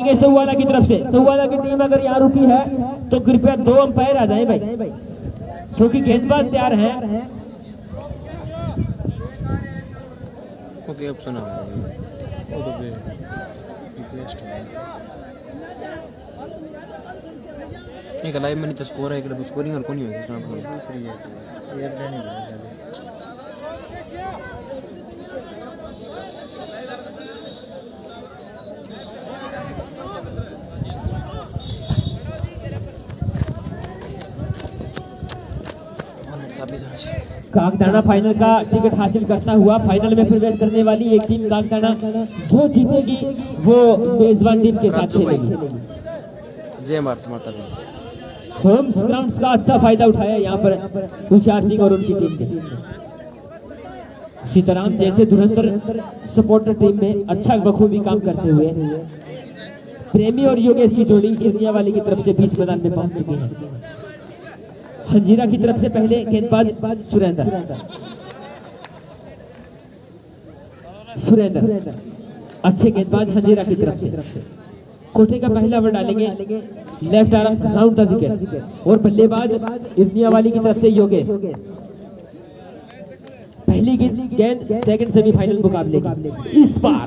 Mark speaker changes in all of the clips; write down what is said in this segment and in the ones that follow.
Speaker 1: ये सौवाला की तरफ से, सौवाला की टीम अगर यहाँ रुकी है तो कृपया 2 अंपायर आ जाए भाई, क्योंकि गेंदबाज तैयार हैं।
Speaker 2: ओके ऑप्शन आ रहा है वो तो पे रिक्वेस्ट एक लाइव में तो स्कोर है, एक स्कोरिंग और कोनी होगी इसमें अपनी दूसरी है ये नहीं है शायद।
Speaker 1: कागदाना फाइनल का टिकट हासिल करता हुआ फाइनल में प्रवेश करने वाली एक टीम कागदाना, जो जीतेगी वो मेजबान टीम के साथ खेलेगी।
Speaker 2: जय माता
Speaker 1: होम ग्राउंड का अच्छा फायदा उठाया यहाँ पर तुषार सिंह और उनकी टीम ने। सीताराम जैसे धुरंधर सपोर्टर टीम में अच्छा बखूबी काम करते हुए प्रेमी और योगेश की जोड़ी इर्निया वाली की तरफ से बीच मैदान में पहुंच चुकी है। हंजीरा की तरफ से पहले गेंदबाज सुरेंद्र अच्छे गेंदबाज हंजीरा की तरफ से। कोटे का पहला ओवर डालेंगे left arm round the wicket और बल्लेबाज इर्निया वाली की तरफ से योगेश। पहली गेंद सेकंड सेमीफाइनल मुकाबले की। इस बार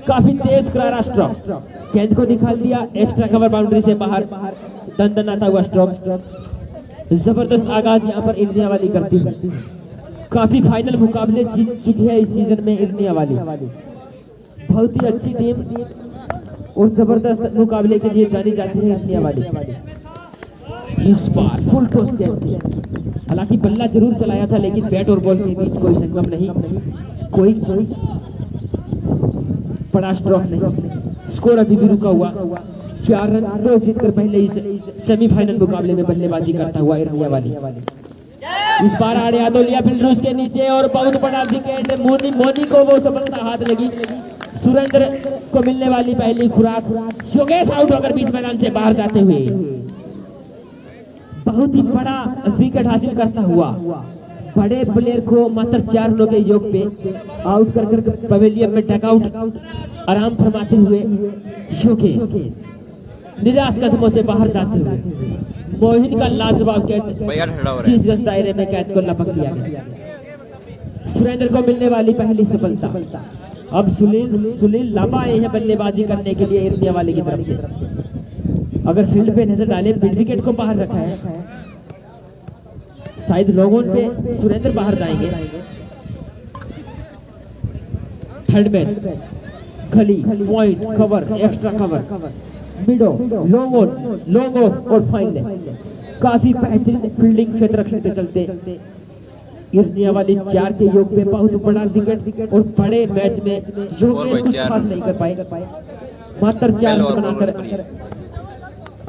Speaker 1: काफी तेज करारा स्ट्रोक, गेंद को निकाल दिया एक्स्ट्रा कवर बाउंड्री से बाहर, दंदनाता हुआ स्ट्रोक। जबरदस्त आगाज यहाँ पर इर्निया वाली करती है। काफी फाइनल मुकाबले जीत चुकी है इस सीजन में इर्निया वाली। बहुत ही अच्छी टीम और जबरदस्त मुकाबले के लिए जानी जाती है इर्निया वाली। इस बार फुल टॉस खेलती है, हालांकि बल्ला जरूर चलाया था लेकिन बैट और बॉल के बीच कोई संगम नहीं, कोई बड़ा स्ट्रोक नहीं। स्कोर अभी भी रुका हुआ। 4 रन टॉस जीतकर पहले ही सेमीफाइनल मुकाबले में बल्लेबाजी करता हुआ इर्निया वाली। इस बार आड़े तो लिया फील्डर उसके नीचे और बहुत बड़ा विकेट। मोनी को वो सफलता हाथ लगी। सुरेंद्र को मिलने वाली पहली खुराक। योगेश आउट होकर बीच मैदान से बाहर जाते हुए बहुत ही बड़ा विकेट हासिल करता हुआ बड़े प्लेयर को मात्र 4 रनों के योग पे आउट कर पवेलियन में डकआउट आराम फरमाते हुए योगेश निराश कदमों से बाहर जाते हुए मोहिन का लाजवाब कैच 30 गज दायरे में कैच को लपक दिया गया। सुरेंद्र को मिलने वाली पहली सफलता। अब सुनील लांबा आए हैं बल्लेबाजी करने के लिए इर्निया वाले की तरफ से। अगर फील्ड पे नजर डाले मिड विकेट को बाहर रखा है, शायद लोगों पे सुरेंद्र बाहर जाएंगे। थर्ड मैन खली point cover extra cover मिडो long on और फाइनल। काफी बेहतरीन फील्डिंग क्षेत्र के चलते इर्निया वाली 4 के योग पे बहुत बड़ा विकेट और बड़े मैच में कुछ खास नहीं कर पाए। मात्र 4 रन बनाकर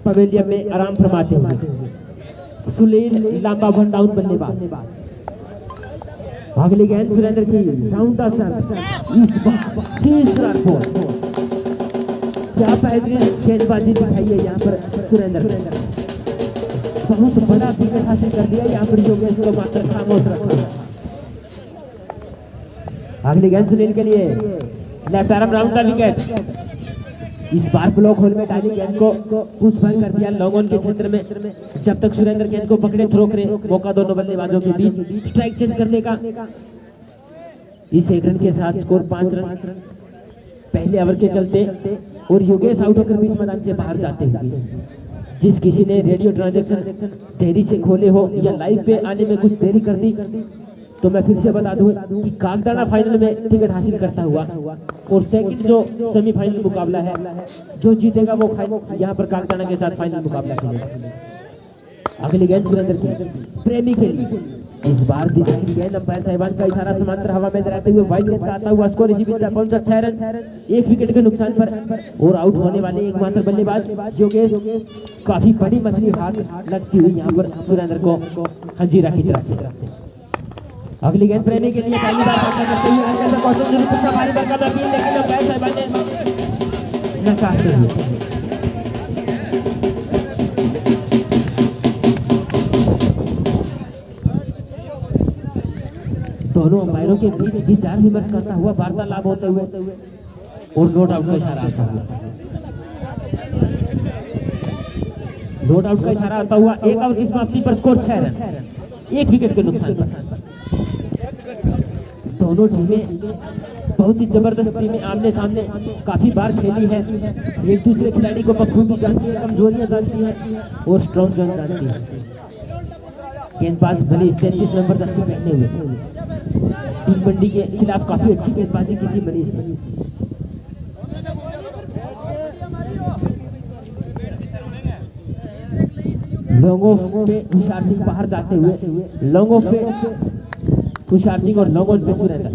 Speaker 1: पवेलियन में आराम फरमाते हुए सुनील लांबा वन डाउन बल्लेबाज। अगली गेंद सुरेंद्र की राउंड द सर्व। तीसरा बॉल। क्या बेहतरीन गेंदबाजी दिखाई है यहाँ पर सुरेंद्र। बहुत बड़ा विकेट हासिल कर दिया यहाँ पर योगेश को मात्र खामोश रखा। अगली गेंद सुनील के लिए left arm round the wicket. इस बार ब्लॉक होल में डाली गेंद को पुश बैक कर दिया लॉन्ग ऑन के क्षेत्र में। जब तक सुरेंद्र गेंद को पकड़े थ्रो करे मौका दोनों बल्लेबाजों के बीच स्ट्राइक चेंज करने का। इस 1 रन के साथ स्कोर 5 रन पहले ओवर के चलते और योगेश आउट होकर बीच मैदान से बाहर जाते हुए। जिस किसी ने रेडियो ट्रांजैक्शन देरी से खोले हो या लाइव पे आने में कुछ देरी कर दी तो मैं फिर से बता दूं कि कागदाना फाइनल में टिकट हासिल करता हुआ और सेकंड जो सेमीफाइनल मुकाबला है जो जीतेगा वो यहाँ पर कागदाना के साथ फाइनल मुकाबला खेलेगा। अगली गेंद सुरेंद्र की प्रेमी के लिए। इस बार दी गेंद अंपायर साहिबान का इशारा समांतर हवा में रहते हुए वाइड गेंद आता हुआ स्कोर इसी बीच 6 रन 1 विकेट के नुकसान पर और आउट होने वाले एकमात्र बल्लेबाज योगेश। काफी बड़ी मछली हाथ लगती हुई यहाँ पर सुरेंद्र को हंजीरा की तरफ से। अगली गेंद प्रेमी के लिए पहली बार सामना करते हुए अंदर में कौशल शुरू करता भारी बरकत अपील लेकिन अंपायर साहिबान ने नकारते हुए। दोनों अंपायरों के बीच विचार विमर्श करता हुआ वार्तालाप होते हुए और नोट आउट का इशारा आता हुआ नोट आउट का इशारा आता हुआ। एक ओवर की समाप्ति पर स्कोर 6 रन, 1 विकेट के नुकसान पर। दोनों टीमें बहुत ही जबरदस्ती में आमने सामने काफी बार खेली है। एक दूसरे खिलाड़ी को बखूबी जानती है, कमजोरियां जानती है और स्ट्रॉन्ग जोन जानती है। गेंदबाज भले 33 नंबर दस्ती पहने हुए टीम मंडी के खिलाफ काफी अच्छी गेंदबाजी की थी मनीष। लोगों पे तुषार सिंह बाहर जाते हुए, लोगों पे तुषार सिंह और लोगों पे सुरेंद्र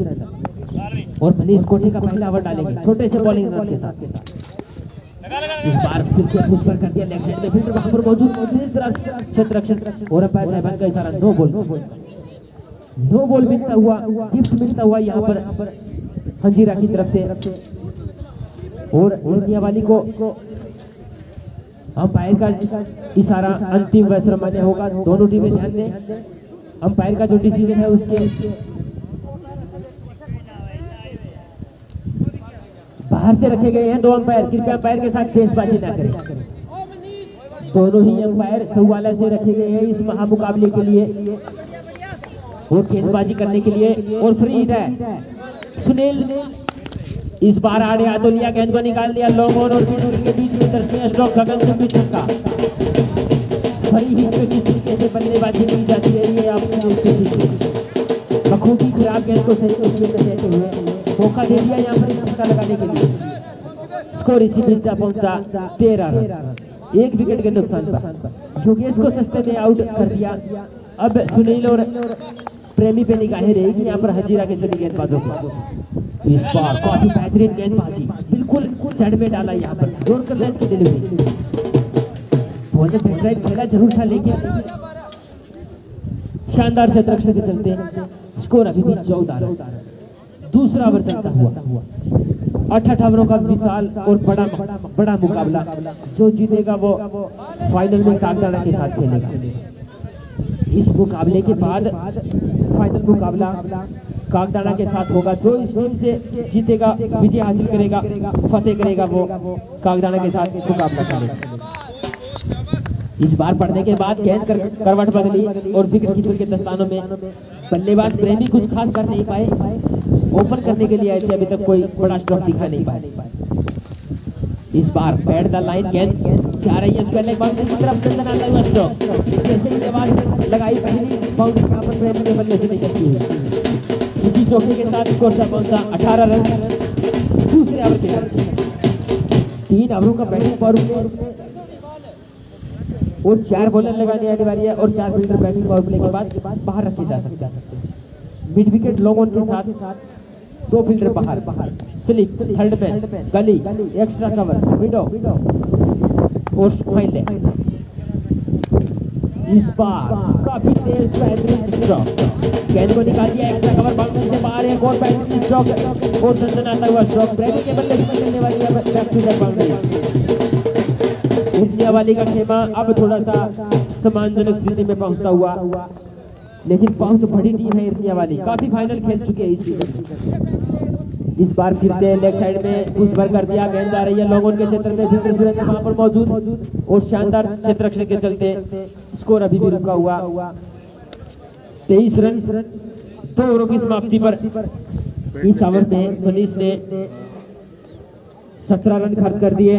Speaker 1: और मनीष कोठे का पहला ओवर डालेंगे छोटे से बॉलिंग रन के साथ। इस बार फिर से पुश पर कर दिया लेफ्ट साइड में, फील्डर वहां पर मौजूद क्षेत्र रक्षण और अंपायर साहब का इशारा नो बॉल मिलता हुआ, गिफ्ट मिलता हुआ यहाँ पर हंजीरा की तरफ से। और इंडिया वाली को अंपायर का इशारा अंतिम वैसे मान्य होगा। दोनों टीमें ध्यान दें, अंपायर का जो डिसीजन है उसके बाहर से रखे गए हैं 2 अंपायर। कृपया अंपायर के साथ तेजबाजी न करें। दोनों ही अंपायर सवाला से रखे गए हैं इस महामुकाबले के लिए और गेंदबाजी करने के लिए। और फ्री हिट है, सुनील इस बार आड़े हाथों लिया, गेंद को निकाल दिया लॉन्ग ऑन और के बीच में दर्शनीय स्ट्रोक गगन से भी छक्का। बड़ी हिट पे किस तरीके से बल्लेबाजी की जाती है ये आप बखूबी खराब गेंद को सही कहते हुए मौका दे दिया यहाँ पर छक्का लगाने के लिए। स्कोर इसी बीच पहुंचा 13 रन, 1 विकेट के नुकसान पर। योगेश को सस्ते में आउट कर दिया। अब सुनील और प्रेमी पे निगाहें रहेगी यहाँ पर हजीरा के सभी गेंदबाजों को। इस बार काफी बेहतरीन गेंदबाजी, बिल्कुल जड़ में डाला यहाँ पर, जोड़कर गेंद की डिलीवरी। खेला जरूर था लेकिन शानदार क्षेत्र रक्षण के चलते स्कोर अभी भी 14 रन। दूसरा ओवर चलता हुआ 8 ओवरों का विशाल और बड़ा मुकाबला। जो जीतेगा वो फाइनल में कागदाना के साथ खेलेगा। इस मुकाबले के बाद फाइनल मुकाबला कागदाना के साथ होगा। जो इस टीम से जीतेगा, विजय हासिल करेगा, फतेह करेगा, वो कागदाना के साथ मुकाबला करेगा। इस बार पढ़ने के बाद गेंद करवट बदली और विकेट कीपर के दस्तानों में बल्लेबाज प्रेमी कुछ खास कर नहीं पाए। ओपन करने के लिए ऐसे अभी तक कोई बड़ा स्ट्रोक दिखा नहीं पाए। इस बार बैट द लाइन गेंद जा रही है पहले बाउंड्री की तरफ, चंदन आता हुआ स्ट्रोक। जैसे ही आवाज लगाई पहली बाउंड्री यहाँ पर प्रेमी के बल्ले से निकलती है। इसी चौके के साथ स्कोर पहुंचा 18 रन। दूसरे ओवर के 3 ओवरों का बैटिंग पावर और 4 बॉलर लगाने अनिवार्य है और 4 फील्डर बैटिंग पावर प्ले के बाद बाहर रखे जा सकते हैं। मिड विकेट लॉन्ग ऑन के साथ 2 फील्डर बाहर, स्लिप, थर्ड मैन, गली, एक्स्ट्रा कवर, विडो और फाइन लेग। इस बार काफी तेज बेहतरीन स्ट्रोक, गेंद को निकाल दिया, एक्स्ट्रा कवर बाउंड्री से बाहर, एक और बेहतरीन स्ट्रोक और सनसनाता हुआ स्ट्रोक। प्रेमी के बल्ले से निकलने वाली है back to back boundary. India वाली का खेमा अब थोड़ा सा सम्मानजनक स्थिति में पहुंचता हुआ, लेकिन बहुत बड़ी टीम है इंडिया वाली, काफी फाइनल खेल चुके हैं इस सीजन। इस बार फिर से लेग साइड में पुश भर कर दिया, गेंद आ रही है लोगों के क्षेत्र में, फिर सुरेंद्र वहां पर मौजूद और शानदार क्षेत्र रक्षण के चलते स्कोर अभी भी रुका हुआ 23 रन। 2 ओवरों की समाप्ति पर इस ओवर में मनीष ने 17 रन खर्च कर दिए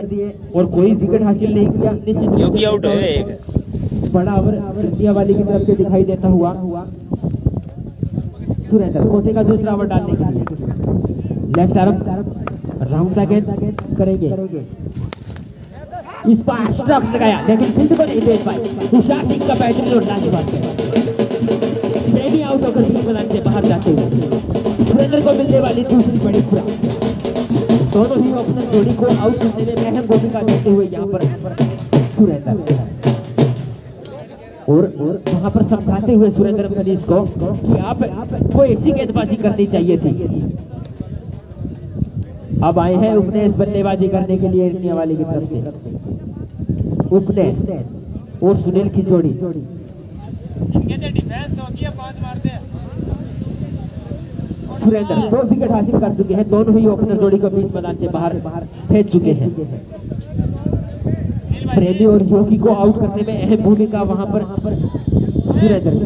Speaker 1: और कोई विकेट हासिल नहीं किया।
Speaker 2: योगी आउट है। एक
Speaker 1: बड़ा ओवर इंडिया वाली की तरफ से दिखाई देता हुआ सुरेंद्र कोटे का दूसरा ओवर डालने के लिए लेफ्ट आर्म राउंड दा गेंद करेंगे। इस बार स्ट्रोक लगाया लेकिन फील्ड को नहीं भेज पाए। तुषार सिंह का बैटिंग और लाजवाब है, प्रेमी आउट होकर बीच मैदान से बाहर जाते हुए सुरेंद्र को मिलने वाली दूसरी बड़ी खुराक। दोनों ही ओपनर जोड़ी को आउट करने में अहम भूमिका देते हुए यहाँ पर सुरेंद्र और वहां पर समझाते हुए सुरेंद्र मनीष को कि आप को ऐसी गेंदबाजी करनी चाहिए थी। अब आए हैं उपनेश बल्लेबाजी करने के लिए इंडिया वाली की तरफ से। उपनेश और सुनील की जोड़ी सुरेंद्र 2 विकेट हासिल कर चुके हैं। दोनों ही ओपनर जोड़ी को बीच मैदान से बाहर भेज चुके हैं। प्रेमी और जोगी को आउट करने में अहम भूमिका वहां पर सुरेंद्र की।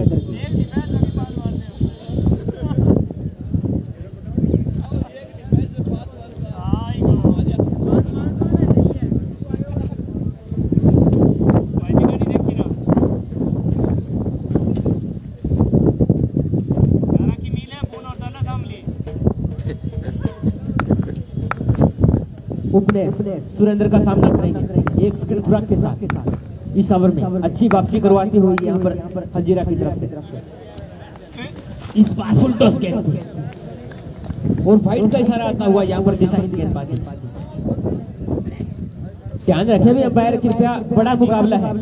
Speaker 1: उपने सुरेंद्र का सामना करेंगे एक विकेट खुराक के साथ इस ओवर में। अच्छी वापसी करवाती हुई यहाँ पर हजीरा की तरफ से। इस बार फुल टॉस गेंद और फाइट का इशारा आता हुआ यहाँ पर दिशाहीन गेंदबाजी। ध्यान रखें भी अंपायर, कृपया बड़ा मुकाबला है,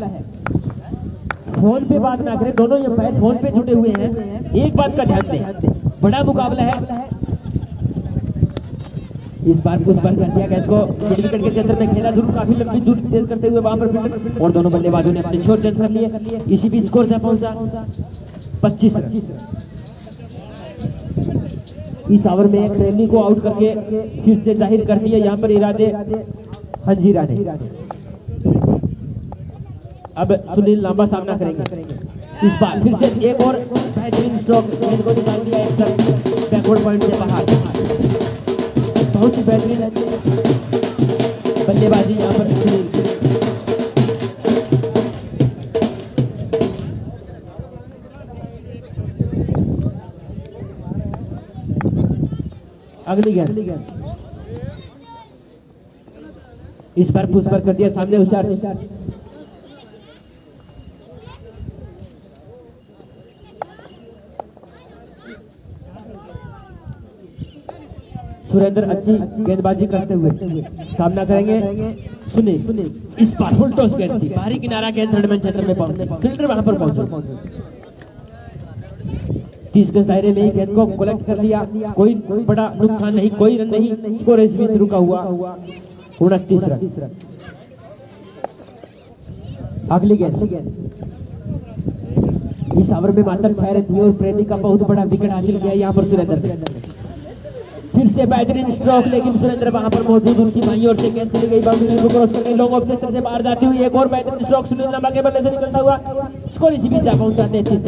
Speaker 1: फोन पे बात ना करें। दोनों अंपायर फोन पे जुटे हुए हैं, एक बात का ध्यान दें, बड़ा मुकाबला है। इस बार कुछ बार कर दिया गेंद को मिडिल विकेट के क्षेत्र में खेला, दूर काफी लंबी दूर तेज करते हुए वहां पर और दोनों बल्लेबाजों ने अपने छोर चेंज कर लिए। इसी बीच स्कोर से पहुंचा 25 रन। इस ओवर में एक प्रेमी को आउट करके फिर से जाहिर कर दिए यहाँ पर इरादे हंजीरा ने। अब सुनील लांबा सामना करेंगे। इस बार फिर से एक और बेहतरीन स्ट्रोक, गेंद को निकाल दिया एकदम बैकवर्ड पॉइंट से बाहर। बहुत ही बेहतरीन बल्लेबाजी यहाँ पर सुनील की। अगली गेंद इस बार पुश पर कर दिया सामने होशियार। सुरेंद्र अच्छी गेंदबाजी करते हुए सामना करेंगे सुनील। इस बार फुल टॉस गेंद थी, बाहरी किनारा गेंद थर्ड मैन क्षेत्र में पहुंचे, फील्डर वहां पर पहुंचे। 30 गज दायरे में ही गेंद को कलेक्ट कर लिया, कोई बड़ा नुकसान नहीं, कोई रन नहीं, स्कोर इसमें रुका हुआ 29 रन। अगली गेंद इस ओवर में मात्र 6 रन दिए और प्रेमी का बहुत बड़ा विकेट हासिल किया यहाँ पर सुरेंद्र ने। फिर से बेहतरीन स्ट्रोक, लेकिन सुरेंद्र वहां पर मौजूद, उनकी बाईं ओर से गेंद चली गई, बाउंड्री को क्रॉस करके लॉन्ग ऑफ क्षेत्र से बाहर जाती हुई एक और बेहतरीन स्ट्रोक सुनील लांबा के बल्ले से निकलता हुआ स्कोर इसी बीच जा पहुंचा 33।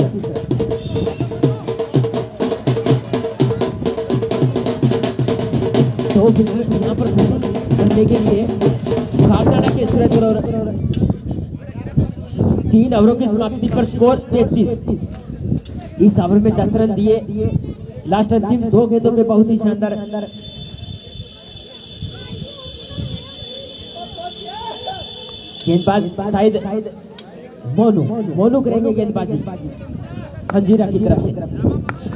Speaker 1: तो यहाँ पर करने के लिए सावधानी के सुरेंद्र और 3 ओवरों की समाप्ति पर स्कोर 33। इस ओवर में 10 रन दिए, लास्ट अंतिम 2 गेंदों में बहुत ही शानदार गेंदबाज शायद मोनू करेंगे गेंदबाजी हंजीरा की तरफ से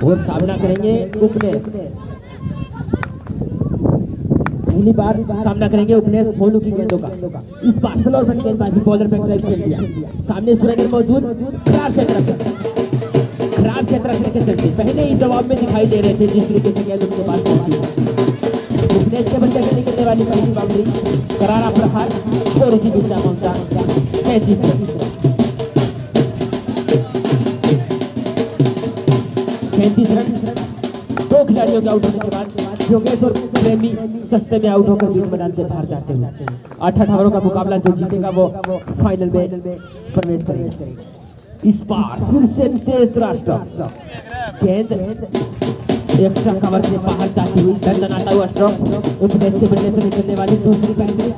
Speaker 1: और सामना करेंगे उपने। पहली बार सामना करेंगे उपने मोनू की गेंदों का। इस बार स्लोअर बन गेंदबाजी, बॉलर पे ड्राइव खेल दिया, सामने सुरेंद्र मौजूद, खराब क्षेत्र के चलते पहले ही जवाब में दिखाई दे रहे थे जिस तरीके से गेंद उनके पास पहुंची। के बच्चे से निकलने वाली पहली बाउंड्री, करारा प्रहार और इसी बीच पहुंचा 33 रन। 33 रन 2 खिलाड़ियों के आउट होने के बाद योगेश और प्रेमी सस्ते में आउट होकर बीच मैदान से बाहर जाते हुए 8 ओवरों का मुकाबला जो जीतेगा वो फाइनल में प्रवेश करेगा। इस बार फिर से तेज राष्ट्र गेंद एक्स्ट्रा कवर से बाहर जाती हुई दर्जन आता हुआ स्ट्रोक, उपदेश के बल्ले से निकलने वाली दूसरी बाउंड्री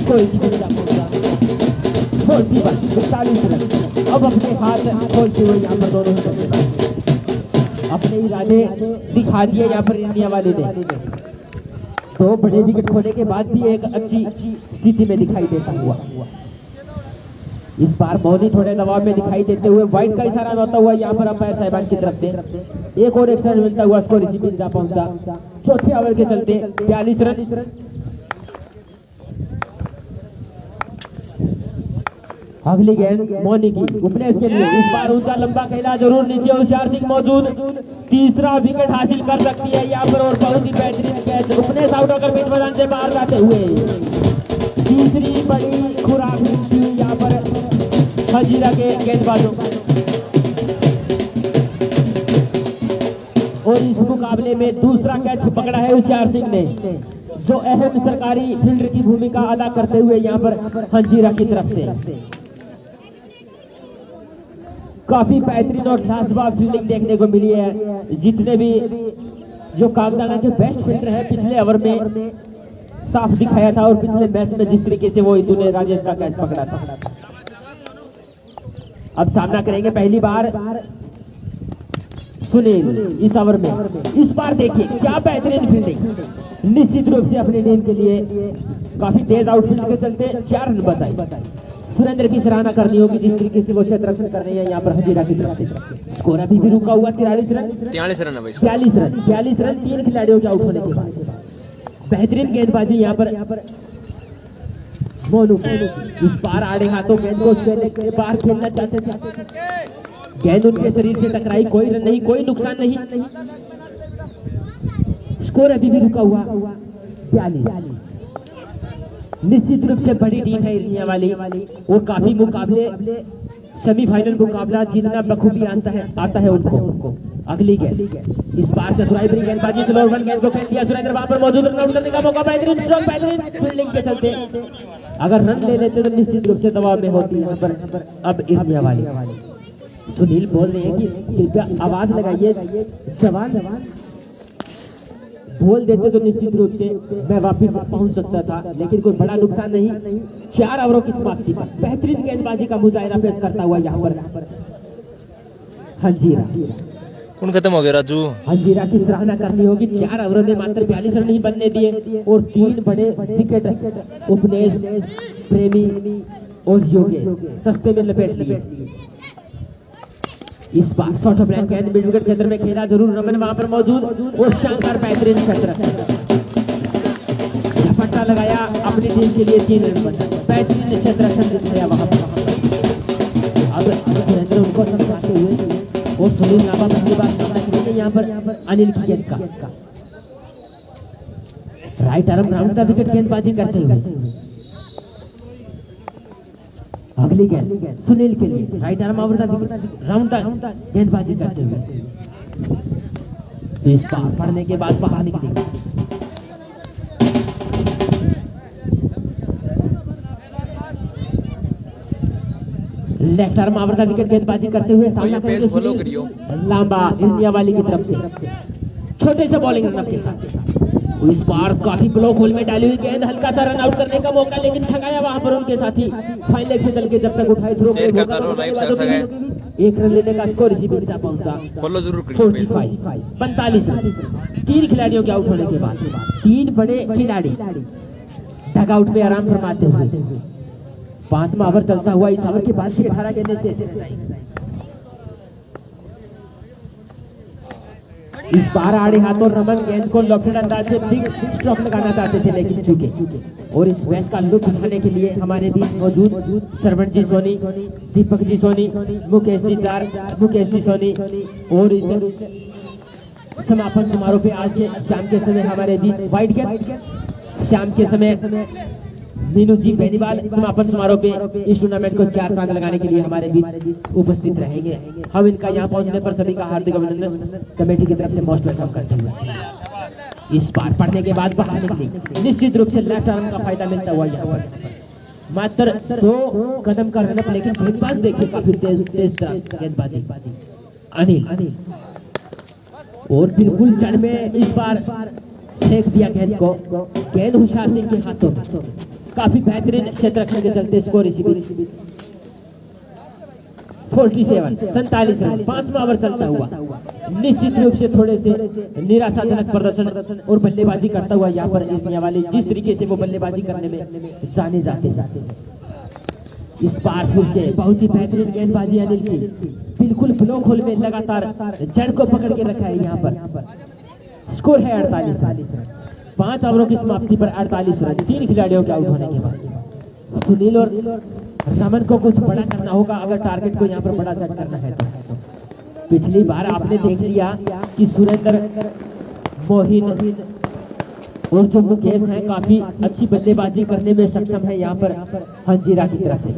Speaker 1: कोई पहुंचा 41 रन। अब अपने हाथ खोलते हुए यहाँ पर दोनों अपने इरादे दिखा दिए यहाँ पर इंडिया वाले ने। तो बड़े विकेट खोने के बाद भी एक अच्छी स्थिति में दिखाई देता हुआ इस बार मोनी थोड़े दबाव में दिखाई देते हुए वाइड का इशारा होता हुआ यहाँ पर अंपायर साहिबान की तरफ से एक और एक रन मिलता हुआ स्कोर इसी बीच जा पहुंचा। चौथे ओवर के चलते 42 रन। अगली गेंद मोनी की उपनेश के लिए, इस बार ऊंचा लंबा खेला जरूर, नीचे होशियार सिंह मौजूद, तीसरा विकेट हासिल कर सकती है यहाँ पर और बहुत ही बेहतरीन कैच। उपनेश आउट होकर बीच मैदान से बाहर जाते हुए तीसरी बड़ी खुराक मिलती यहाँ पर हजीरा के गेंदबाजों और इस मुकाबले में दूसरा कैच पकड़ा है होशियार सिंह ने। जो अहम सरकारी फील्डर की भूमिका अदा करते हुए यहाँ पर हंजीरा की तरफ से काफी बेहतरीन और लाजवाब फील्डिंग देखने को मिली है। जितने भी जो कागदाना के बेस्ट फील्डर है पिछले ओवर में साफ दिखाया था और पिछले मैच में जिस तरीके से वो इंदू ने राजेश का कैच पकड़ा था। अब सामना करेंगे पहली बार सुनील इस ओवर में। इस बार देखिए क्या बेहतरीन फील्डिंग, निश्चित रूप से अपनी टीम के लिए काफी तेज आउटफील्ड के चलते 4 रन बताए। सुरेंद्र की सराहना करनी होगी जिस तरीके से वो क्षेत्र रक्षण कर रहे हैं यहाँ पर हजीरा की तरफ से। स्कोर अभी भी रुका हुआ 43 रन
Speaker 2: 43 रन है भाई,
Speaker 1: 42 रन 3 खिलाड़ियों के आउट होने के बाद। बेहतरीन गेंदबाजी यहाँ पर मोनू। इस बार आड़े हाथों गेंद को के बाहर खेलना चाहते थे, गेंद उनके शरीर से टकराई, कोई रन नहीं, कोई नुकसान नहीं। स्कोर अभी भी रुका हुआ 42। निश्चित रूप से बड़ी टीम है इर्निया वाली और काफी मुकाबले सेमीफाइनल मुकाबला जीतना बखूबी आता है उनको। अगली गेंद इस बार चतुराई भरी गेंदबाजी से लोअर गेंद को फेंक दिया सुरेंद्र, वहां पर मौजूद रन आउट करने का मौका। बेहतरीन फील्डिंग के चलते अगर रन ले लेते तो निश्चित रूप से दबाव में होती है पर अब इर्निया वाली। सुनील बोल रहे हैं कि कृपया आवाज लगाइए, जवान बोल देते तो निश्चित रूप से मैं वापिस पहुंच सकता था, लेकिन कोई बड़ा नुकसान नहीं। 4 ओवरों की समाप्ति पर बेहतरीन गेंदबाजी का मुजाहिरा पेश करता हुआ यहाँ पर हंजीरा।
Speaker 2: कौन खत्म हो गया राजू?
Speaker 1: हंजीरा की सराहना करनी होगी, 4 ओवरों में मात्र 42 रन ही बनने दिए और 3 बड़े विकेट उपनेश, प्रेमी और योगेश सस्ते में लपेट लिए। इस बार शॉर्ट ऑफ लाइन गेंद मिड विकेट क्षेत्र में खेला जरूर, रमन वहां पर मौजूद और शानदार बेहतरीन क्षेत्र झपट्टा लगाया, अपनी टीम के लिए 3 रन बना। बेहतरीन क्षेत्र दिखाया वहां पर। अब सुरेंद्र उनको समझाते हुए और सुनील नाभा के बाद यहाँ पर अनिल की गेंद का राइट आर्म राउंड का विकेट गेंदबाजी करते हुए। अगली गेंद सुनील के लिए राइट आर्म ओवर का राउंड का गेंदबाजी करते हुए। तो इस बार पढ़ने के बाद बाहर निकलेंगे। लेफ्ट आर्म ओवर का विकेट गेंदबाजी करते हुए सामना करेंगे लांबा इंडिया वाली की तरफ से छोटे से बॉलिंग रनअप के साथ। इस बार काफी ब्लॉक होल में डाली हुई गेंद, हल्का सा रन आउट करने का मौका, लेकिन छगाया वहां पर उनके साथी फाइन लेग से चल के जब तक उठाए थ्रो 1 रन लेने का स्कोर इसी बिंदु पहुंचा 45 रन। 3 खिलाड़ियों के आउट होने के बाद 3 बड़े खिलाड़ी डगआउट में आराम फरमाते हुए 5वां ओवर चलता हुआ इस ओवर के बाद से 18 गेंदें शेष। इस बार आड़े हाथों रमन गेंद को लॉफ्टेड अंदाज से बिग स्ट्रोक लगाना चाहते थे, लेकिन चूके और इस मैच का लुत्फ उठाने के लिए हमारे बीच मौजूद सरवण जी सोनी, दीपक जी सोनी, मुकेश जी चार, मुकेश जी सोनी और इस समापन समारोह पे आज के शाम के समय हमारे बीच वाइट गेट शाम के समय मीनू जी बेनीवाल समापन समारोह पे इस टूर्नामेंट को 4 चांद लगाने के लिए हमारे बीच उपस्थित रहेंगे। हम इनका यहाँ पहुंचने पर सभी का हार्दिक अभिनंदन कमेटी की तरफ से मोस्ट वेलकम करते हुए। इस बार पढ़ने के बाद बाहर निकली, निश्चित रूप से लेफ्ट आर्म का फायदा मिलता हुआ यहाँ पर मात्र 2 कदम का रनअप, लेकिन गेंदबाज देखिए काफी तेज गेंदबाजी अनिल और बिल्कुल चढ़ में इस बार फेंक दिया गेंद को। गेंद हुशार सिंह के हाथों में काफी बेहतरीन क्षेत्र रखने के चलते स्कोर इसी 47 रन। 5वां ओवर चलता हुआ निश्चित रूप से थोड़े से निराशाजनक प्रदर्शन और बल्लेबाजी करता हुआ यहाँ पर इंडिया वाले जिस तरीके से वो बल्लेबाजी करने में जाने जाते इस बार फिर से बहुत ही बेहतरीन गेंदबाजी अनिल की, बिल्कुल ब्लॉक होल में लगातार जड़ को पकड़ के रखा है यहाँ पर। स्कोर है 48 रन। 5 ओवरों की समाप्ति पर 48 रन 3 खिलाड़ियों के आउट होने के बाद। सुनील और रमन को कुछ बड़ा करना होगा अगर टारगेट को यहाँ पर बड़ा सेट करना है तो। पिछली बार आपने देख लिया कि सुरेंद्र, मोहिन और जो मुकेश हैं काफी अच्छी बल्लेबाजी करने में सक्षम है यहाँ पर हंजीरा की तरफ से।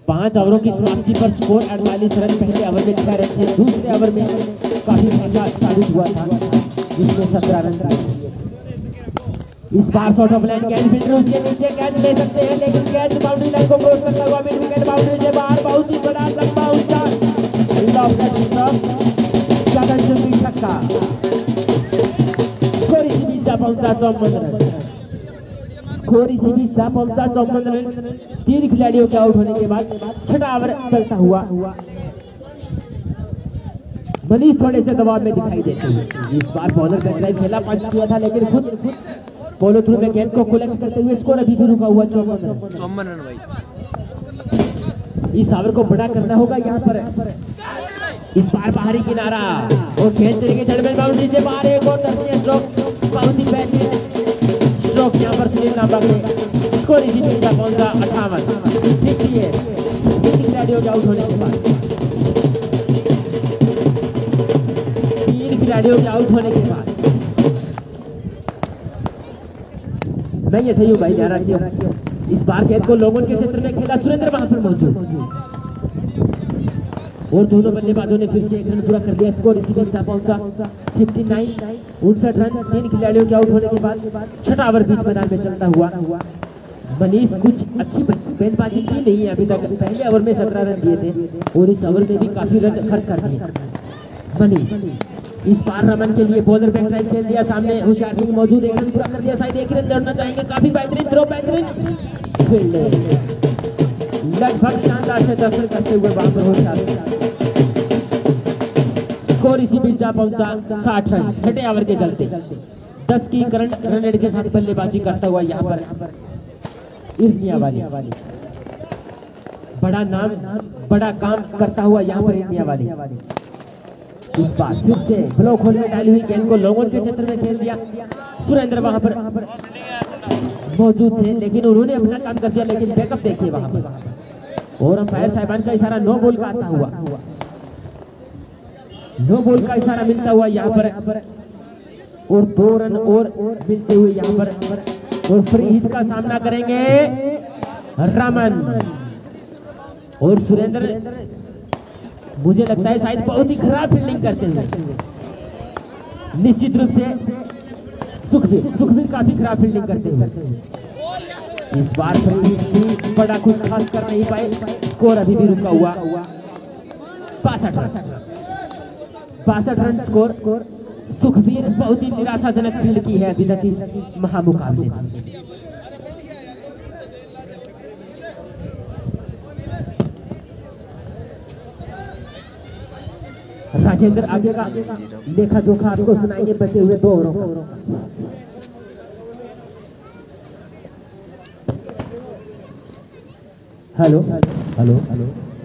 Speaker 1: 5 ओवरों की समाप्ति पर स्कोर 48 रन। पहले ओवर में 6 रन थे, दूसरे ओवर में काफी अच्छा साबित हुआ था। जिसमें 17 रन दिए। इस बार shot off line catch fielder उसके नीचे कैच ले सकते हैं, लेकिन कैच बाउंड्री लाइन को क्रॉस करता हुआ मिड विकेट बाउंड्री से बाहर। बहुत ही बड़ा लंबा ऊंचा छक्का, थोड़ी सी बीच जा पहुंचा 54 रन, थोड़ी सी बीच जा पहुंचा 54 रन। 3 खिलाड़ियों के आउट होने के बाद छठा ओवर चलता हुआ मनीष थोड़े से दबाव में दिखाई देते हैं। इस बार बॉलर बैकलाइन खेला, पंच किया था, लेकिन खुद फॉलो थ्रू में गेंद को कलेक्ट करते हुए स्कोर अभी भी रुका हुआ 54
Speaker 2: रन भाई।
Speaker 1: इस ओवर को बड़ा करना होगा यहाँ पर। इस बार बाहरी किनारा और गेंद तरीके जड़में बाउंड्री से बाहर एक और दर्शनीय स्ट्रोक, बहुत ही बेहतरीन स्ट्रोक यहाँ पर सुनील नाभा के। स्कोर इसी टीम का पहुंचा 58। देखिए खिलाड़ियों के आउट होने के बाद, 3 खिलाड़ियों के आउट होने के बाद मैं ये सही हूँ भाई, ध्यान रखिए। इस बार गेंद को लोगों के क्षेत्र में खेला, सुरेंद्र वहां पर मौजूद और दोनों बल्लेबाजों ने फिर से 1 रन पूरा कर दिया। स्कोर इसी बीच पहुंचा 59, 59 रन। 3 खिलाड़ियों के आउट होने के बाद छठा ओवर बीच मैदान में चलता हुआ मनीष कुछ अच्छी गेंदबाजी की नहीं है अभी तक। पहले ओवर में 17 रन दिए थे और इस ओवर में भी काफी रन खर्च कर दिए मनीष। इस बार रमन के लिए बॉलर बैक साइड खेल दिया, सामने होशियार सिंह मौजूद, 1 रन पूरा कर दिया। शायद 1 रन दौड़ना चाहेंगे, काफी बेहतरीन थ्रो, बेहतरीन फील्ड, लगभग शानदार से दर्शन करते हुए वहां पर होशियार सिंह। स्कोर इसी बीच जा पहुंचा 60 रन छठे ओवर के चलते। 10 की करंट रन रेट के साथ बल्लेबाजी करता हुआ यहाँ पर इर्निया वाली, बड़ा नाम बड़ा काम करता हुआ यहाँ पर इर्निया वाली। इस बार फिर से ब्लॉक होल में डाली हुई गेंद को लोगों के क्षेत्र में खेल दिया। सुरेंद्र वहां पर मौजूद थे, लेकिन उन्होंने अपना काम कर दिया। लेकिन बैकअप देखिए वहां पर, और अंपायर साहिबान का इशारा नो बॉल का आता हुआ, नो बॉल का इशारा मिलता हुआ यहाँ पर, और 2 रन और मिलते हुए यहाँ पर, और फ्री हिट का सामना करेंगे रमन और सुरेंद्र। मुझे लगता है शायद बहुत ही खराब फील्डिंग करते हुए, निश्चित रूप से सुखबीर काफी खराब फील्डिंग करते हुए इस बार बड़ा कुछ खास कर नहीं पाए। स्कोर अभी भी रुका हुआ 62 रन स्कोर। सुखबीर बहुत ही निराशाजनक फील्ड की है अभी तक इस महामुकाबले में। राजेंद्र आगे का लेखा जोखा आपको सुनाएंगे बचे हुए 2 ओवरों का। हेलो हेलो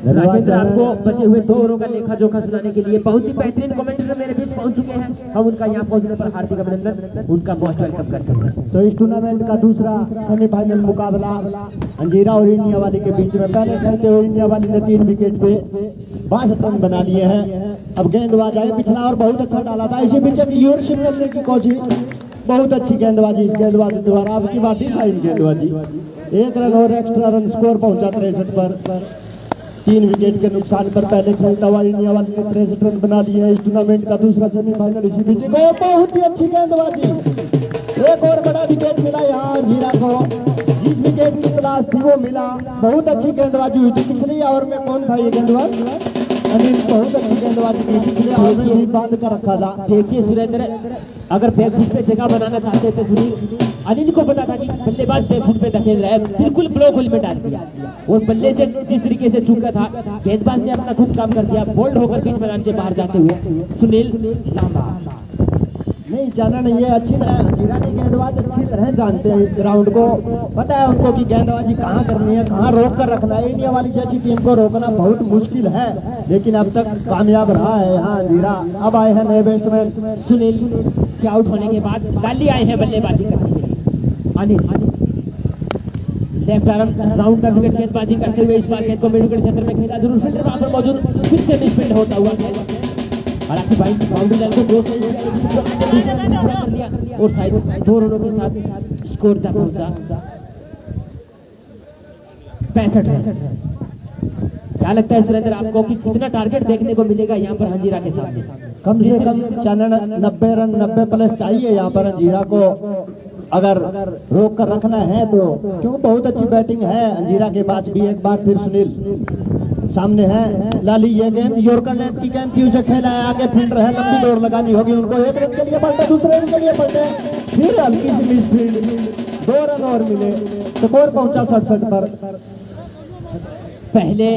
Speaker 1: हेलो, राजेंद्र आपको बचे हुए 2 ओवरों का लेखा जोखा सुनाने के लिए बहुत ही बेहतरीन कमेंटेटर मेरे बीच पहुंच चुके हैं। हम उनका यहाँ पहुंचने पर हार्दिक अभिनंदन, उनका मोस्ट वेलकम करते हैं।
Speaker 3: तो इस टूर्नामेंट का दूसरा सेमीफाइनल मुकाबला अंजीरा और इंडिया वाली के बीच में, पहले खेलते हुए इंडिया वाली ने 3 विकेट पे 62 रन बना लिए हैं। अब गेंदबाज आए, पिछला और बहुत अच्छा डाला था, इसी बीच व्यूअरशिप करने की कोशिश, बहुत अच्छी गेंदबाजी इस गेंदबाज द्वारा। अब की बात दिखाई गेंदबाजी, 1 रन और एक्स्ट्रा रन, स्कोर पहुंचा 63 पर। 3 विकेट के नुकसान पर पहले खेलता हुआ इंडिया वाले ने 63 रन बना लिए हैं। इस टूर्नामेंट का दूसरा सेमीफाइनल इसी बीच को, बहुत ही अच्छी गेंदबाजी, एक और बड़ा विकेट मिला यहाँ अंजीरा को। जिस विकेट की तलाश थी वो मिला, बहुत अच्छी गेंदबाजी हुई थी। पिछले ओवर में कौन था ये गेंदबाज? अनिल, बहुत अच्छी गेंदबाजी की, पिछले ओवर में ही बांध कर रखा था।
Speaker 1: देखिए सुरेंद्र, अगर बैकफुट पे जगह बनाना चाहते थे सुनील, अनिल को पता था कि बल्लेबाज बैकफुट पे धकेल रहा है, बिल्कुल ब्लॉक होल में डाल दिया और बल्ले से जिस तरीके से चूका था, गेंदबाज ने अपना खुद काम कर दिया, बोल्ड होकर बीच मैदान से बाहर जाते हुए सुनील नाभा।
Speaker 3: नहीं जाना नहीं है, अच्छी तरह अंजीरा के गेंदबाज अच्छी तरह जानते हैं इस ग्राउंड को, पता है उनको कि गेंदबाजी कहाँ करनी है, कहाँ रोक कर रखना है। इंडिया वाली जैसी टीम को रोकना बहुत मुश्किल है, लेकिन अब तक कामयाब रहा है यहाँ अंजीरा। अब आए हैं नए बैट्समैन
Speaker 1: सुनील के आउट होने के बाद डाली आए हैं बल्लेबाजी करने के लिए। अनिल लेफ्ट आर्म राउंड का विकेट गेंदबाजी करते हुए इस बार गेंद को मिड विकेट क्षेत्र में खेला, जरूर फील्डर वहां पर मौजूद, फिर से मिसफील्ड होता हुआ हालांकि बाउंड्री लाइन को क्रॉस कर दिया और साइड 2 रनों के साथ स्कोर जा पहुंचा 65 रन। क्या लगता है सुरेंद्र आपको कि कितना टारगेट देखने को मिलेगा यहाँ पर अंजीरा के सामने?
Speaker 3: कम से कम 90 रन 90 प्लस चाहिए यहाँ पर अंजीरा को अगर रोक कर रखना है तो, क्योंकि बहुत अच्छी बैटिंग है अंजीरा के पास भी। एक बार फिर सुनील सामने है, लाली ये गेंद यॉर्कर लेंथ की गेंद थी, उसे खेला है आगे, फील्डर है, लंबी दौड़ लगानी होगी उनको। एक रन के लिए पलटे, दूसरे रन के लिए पलटे, फिर हल्की सी मिस फील्ड, 2 रन और मिले, स्कोर पहुंचा 67 पर।
Speaker 1: पहले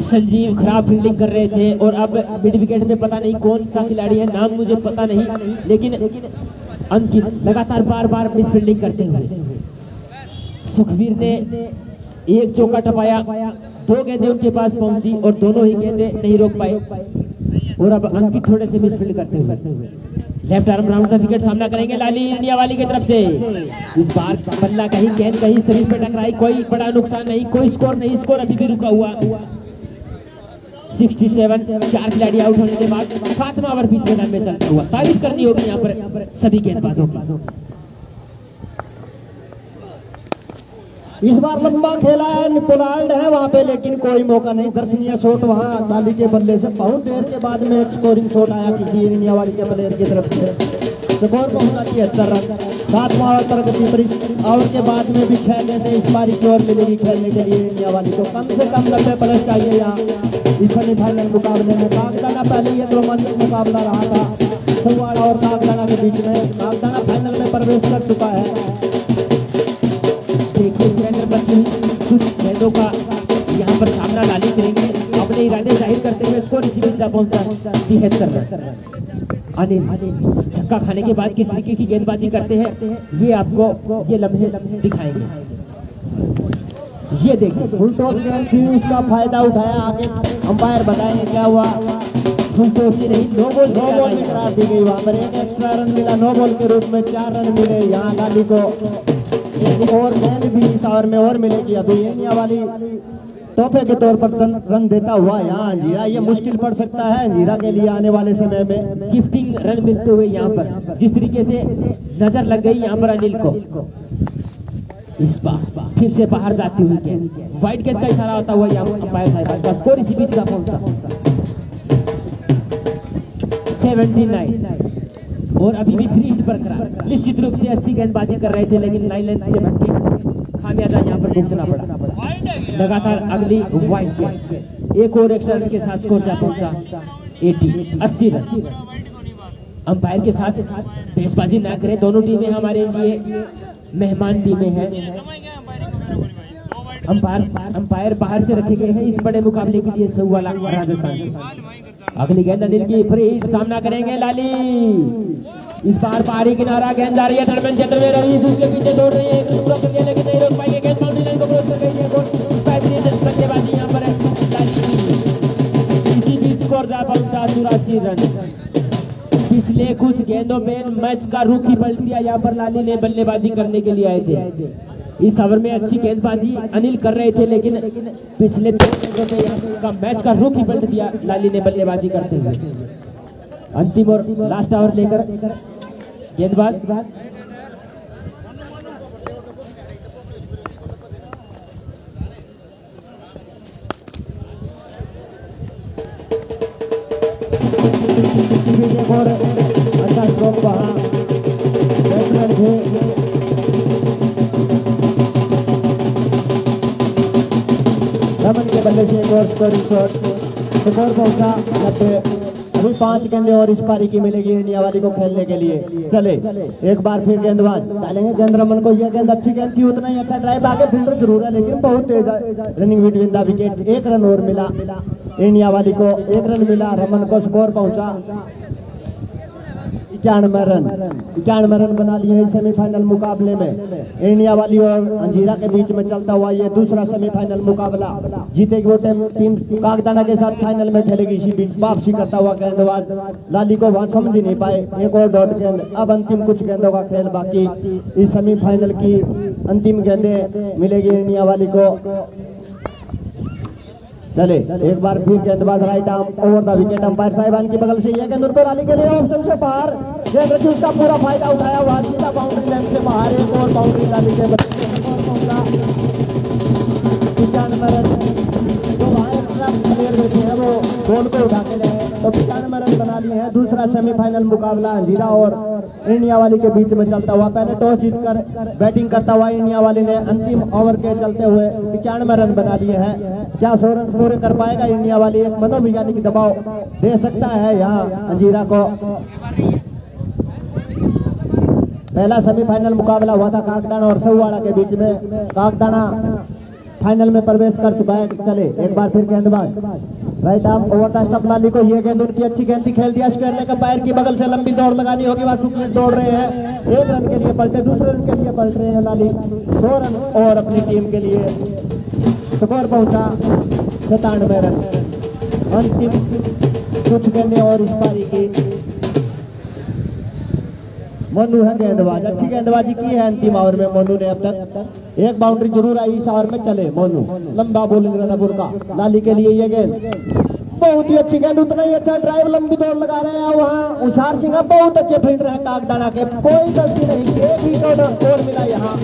Speaker 1: संजीव खराब फील्डिंग कर रहे थे और अब मिड विकेट में पता नहीं कौन सा खिलाड़ी है, नाम मुझे पता नहीं, लेकिन अंकित लगातार बार बार मिस फील्डिंग करते हुए सुखवीर ने एक चौका टपाया, 2 गेंदें उनके पास पहुंची और दोनों ही गेंदें नहीं रोक पाए और अब अंकित थोड़े से मिस फील्ड करते हुए लेफ्ट आर्म राउंड का विकेट सामना करेंगे लाली इंडिया वाली की तरफ से। इस बार बल्ला कहीं गेंद कहीं शरीर पे टकराई, कोई बड़ा नुकसान नहीं, कोई स्कोर नहीं, स्कोर अभी भी रुका हुआ 67। 4 खिलाड़ी आउट होने के बाद 7वां ओवर बीच मैदान में चलता हुआ, तारीफ करनी होगी यहाँ पर सभी गेंदबाजों की।
Speaker 3: इस बार लंबा खेला है, पोलार्ड है वहां पे, लेकिन कोई मौका नहीं। दर्शनीय शॉट वहां लाली के बल्ले से बहुत देर के बाद में एक स्कोरिंग शॉट आया किसी इंडिया वाली के प्लेयर की तरफ से। स्कोर पहुंचा 73 रन। 7वां ओवर प्रगति पर ओवर के बाद में भी 6 गेंदें इस बारी की ओर मिलेगी खेलने के लिए इंडिया वाली को। कम से कम 90 प्लस चाहिए यहाँ इस सेमीफाइनल मुकाबले में। कागदाना पहले ये रोमांचक मुकाबला रहा था फगवाड़ा और कागदाना के बीच में। कागदाना फाइनल में प्रवेश कर चुका है।
Speaker 1: कुछ गेंदों का यहाँ पर सामना लाली करेंगे, अपने इरादे जाहिर करते हुए स्कोर इसी बिंदु पहुंचता बेहद कर रहा है। अनिल छक्का खाने के बाद किस तरीके की गेंदबाजी करते हैं ये आपको ये लम्हे दिखाएंगे। ये देखिए
Speaker 3: फुल टॉस गेंद थी, उसका फायदा उठाया, आगे अंपायर बताएंगे क्या हुआ। फुल टॉस की नहीं, नो बॉल में करार दी गई। वहां पर एक एक्स्ट्रा रन मिला नो बॉल के रूप में, 4 रन मिले यहाँ लाली को। एक और गेंद भी इस ओवर में और मिलेगी। अभी इंडिया वाली तोहफे के तौर पर रन देता हुआ यहाँ अंजीरा, ये मुश्किल पड़ सकता है अंजीरा के लिए आने वाले समय में।
Speaker 1: गिफ्टिंग रन मिलते हुए यहाँ पर जिस तरीके से नजर लग गई यहाँ पर अनिल को। इस बार फिर से बाहर जाती हुई गेंद, वाइट गेंद का इशारा होता हुआ यहाँ अंपायर साहब का स्कोर इसी बीच का पहुंचा 79 और अभी भी 3 हिट बरकरार। निश्चित रूप से अच्छी गेंदबाजी कर रहे थे, लेकिन लाइन लेंथ से भटके खामियाजा यहाँ पर भुगतना पड़ा। लगातार अगली वाइड गेंद, एक और एक्स्ट्रा रन के साथ स्कोर जा पहुंचा 80 रन। अंपायर के साथ बेसबाजी ना करें, दोनों टीमें हमारे लिए मेहमान टीमें हैं। अंपायर बाहर से रखे गए हैं इस बड़े मुकाबले के लिए सौवाला राजस्थान के। अगली गेंद अनिल की फ्री, सामना करेंगे लाली। इस बार बाहरी किनारा गेंद आ रही है टर्मिनेशन क्षेत्र में, रवि उसके पीछे दौड़ रही है, एक रन ब्लॉक करके लेकिन नहीं रोक पाएंगे। गेंद बाउंड्री लाइन को क्रॉस कर गई है, बल्लेबाजी यहाँ पर इसी बीच स्कोर जा पहुंचा 84 रन। पिछले कुछ गेंदों में मैच का रुख ही पलट दिया, यहाँ पर लाली ने बल्लेबाजी करने के लिए आए थे। इस ओवर में अच्छी गेंदबाजी अनिल कर रहे थे, लेकिन पिछले 2 गेंदों का मैच का रुख ही पलट दिया लाली ने बल्लेबाजी करते हुए। अंतिम और लास्ट ओवर लेकर गेंदबाज
Speaker 3: और अच्छा स्ट्रोक वहाँ बैट्समैन थे। रमन के बल्ले से एक और स्कोरिंग शॉट, स्कोर पहुंचा 90। अभी 5 गेंदें और इस पारी की मिलेगी इंडिया वाली को खेलने के लिए। चले एक बार फिर गेंदबाज डालेंगे गेंद रमन को। यह गेंद अच्छी गेंद थी, उतना ही अच्छा ड्राइव, आगे फील्डर जरूर है लेकिन बहुत तेज है। Running between the wicket, 1 run और मिला इंडिया वाली को, 1 रन मिला रमन को। स्कोर पहुंचा 91 रन बना लिए इस सेमीफाइनल मुकाबले में। इंडिया वाली और अंजीरा के बीच में चलता हुआ ये दूसरा सेमीफाइनल मुकाबला। जीतेगी वो टीम कागदाना के साथ फाइनल में खेलेगी। इसी बीच वापसी करता हुआ गेंदबाज लाली को वहां समझ ही नहीं पाए, एक और डॉट गेंद। अब अंतिम कुछ गेंदों का खेल बाकी, इस सेमीफाइनल की अंतिम गेंदें मिलेगी इंडिया वाली को। चले एक बार फिर गेंदबाज right arm over the wicket. Umpire साहिबान की बगल से यह गेंद उनको डाली के लिए ऑप्शन से बाहर, उसका पूरा फायदा उठाया हुआ, सीधा बाउंड्री लाइन से बाहर, एक और बाउंड्री डाली के 95 रन। जो प्लेयर बैठे हैं वो बॉल को उठा के ले, तो 95 रन बना लिए हैं। दूसरा सेमीफाइनल मुकाबला अंजीरा और इंडिया वाली के बीच में चलता हुआ। पहले टॉस जीतकर बैटिंग करता हुआ इंडिया वाली ने अंतिम ओवर के चलते हुए 95 रन बना लिए हैं। क्या 100 रन पूरे कर पाएगा इंडिया वाली? एक मनोवैज्ञानिक दबाव दे सकता है यहाँ अंजीरा को। पहला सेमीफाइनल मुकाबला हुआ था काकदाना और सहुवाड़ा के बीच में। काकदाना फाइनल में प्रवेश कर चुका है। चले एक बार फिर गेंदबाज right arm over the stump लाली को। ये गेंद उनकी अच्छी गेंद खेल दिया। स्क्वायर लेकर पैर की बगल से लंबी दौड़ लगानी होगी। वासु दौड़ रहे हैं, 1 रन के लिए पलटे, दूसरे रन के लिए पलट रहे हैं लाली। 2 रन और अपनी टीम के लिए स्कोर पहुंचा 97 रन। अंतिम कुछ गेंदें और इस पारी की। मोनू है गेंदबाज, अच्छी गेंदबाजी की है अंतिम ओवर में मोनू ने। अब तक एक बाउंड्री जरूर आई इस ओवर में। चले मोनू, लंबा बॉलिंग रनपुर का लाली के लिए ये गेंद बहुत ही अच्छी गेंद, उतना ही अच्छा ड्राइव, लंबी दौड़ लगा रहे हैं वहाँ उषार सिंह। बहुत अच्छे फील्डर हैं काकदाना के, कोई गलती नहीं, एक ही स्कोर मिला यहाँ।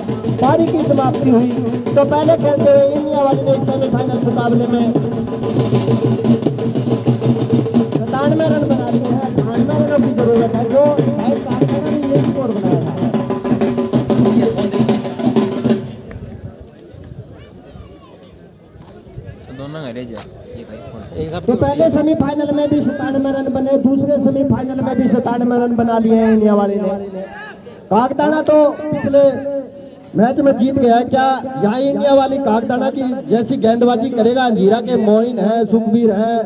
Speaker 3: पारी की समाप्ति हुई तो पहले खेलते हुए इंडिया वाले ने सेमीफाइनल मुकाबले में 97 रन बना लिए हैं। 98 रनों की जरूरत है जो काकदाना ने ये स्कोर बनाया था।
Speaker 2: दोनों घरे जा
Speaker 3: तो पहले सेमीफाइनल में भी 97 रन बने, दूसरे सेमीफाइनल में भी 97 रन बना लिए हैं इंडिया वाले ने। काकदाना तो पिछले मैच में जीत गया। क्या यहाँ इंडिया वाली काकदाना की जैसी गेंदबाजी करेगा? अंजीरा के मोइन है, सुखबीर है,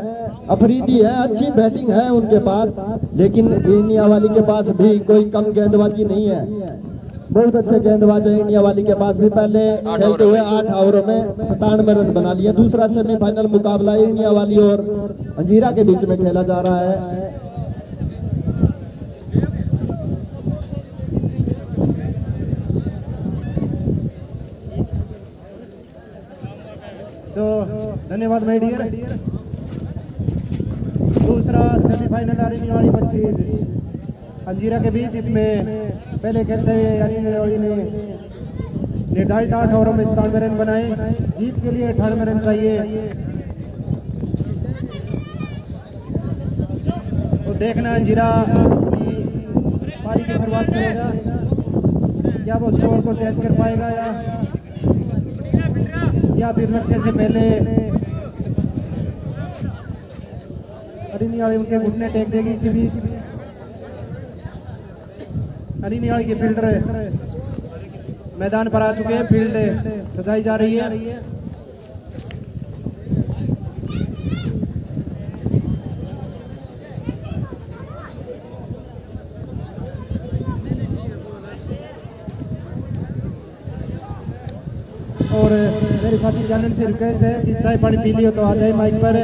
Speaker 3: अफरीदी है, अच्छी बैटिंग है उनके पास, लेकिन इंडिया वाली के पास भी कोई कम गेंदबाजी नहीं है। बहुत अच्छे गेंदबाज है इंडिया वाली के पास भी। पहले खेलते हुए 8 ओवरों में 97 रन बना लिया। दूसरा सेमीफाइनल मुकाबला इंडिया वाली और अंजीरा के बीच में खेला जा रहा है। तो धन्यवाद माय डियर। दूसरा सेमीफाइनल इंडिया वाली बच्ची अंजीरा के बीच, इसमें पहले खेलते हुए अनिल ने निर्धारित 8 ओवरों में 97 रन बनाए। जीत के लिए 98 रन चाहिए। तो देखना अंजीरा पारी की शुरुआत करेगा, क्या वो स्कोर को तेज कर पाएगा या फिर लक्ष्य से पहले अरिनियाल उनके घुटने टेक देगी। इसी बीच अरिनियाल के फील्डर मैदान पर आ चुके हैं। फील्ड सजाई जा रही है। और मेरे साथी जानन से रिक्वेस्ट है कि चाय पानी पी लियो तो आ जाए माइक पर।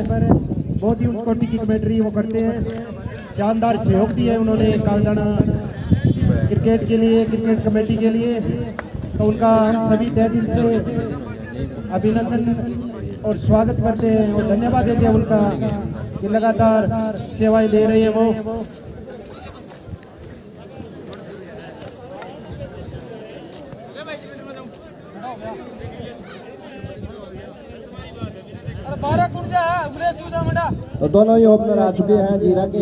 Speaker 3: बहुत ही उच्च कोटि की कमेंट्री वो करते हैं, शानदार सहयोग दिया है उन्होंने काकदाना क्रिकेट के लिए, क्रिकेट कमेटी के लिए। तो उनका सभी तहे दिल से अभिनंदन और स्वागत करते हैं और धन्यवाद देते हैं उनका कि लगातार सेवाएं दे रहे हैं वो। तो दोनों ही ओपनर आ चुके हैं जीरा के।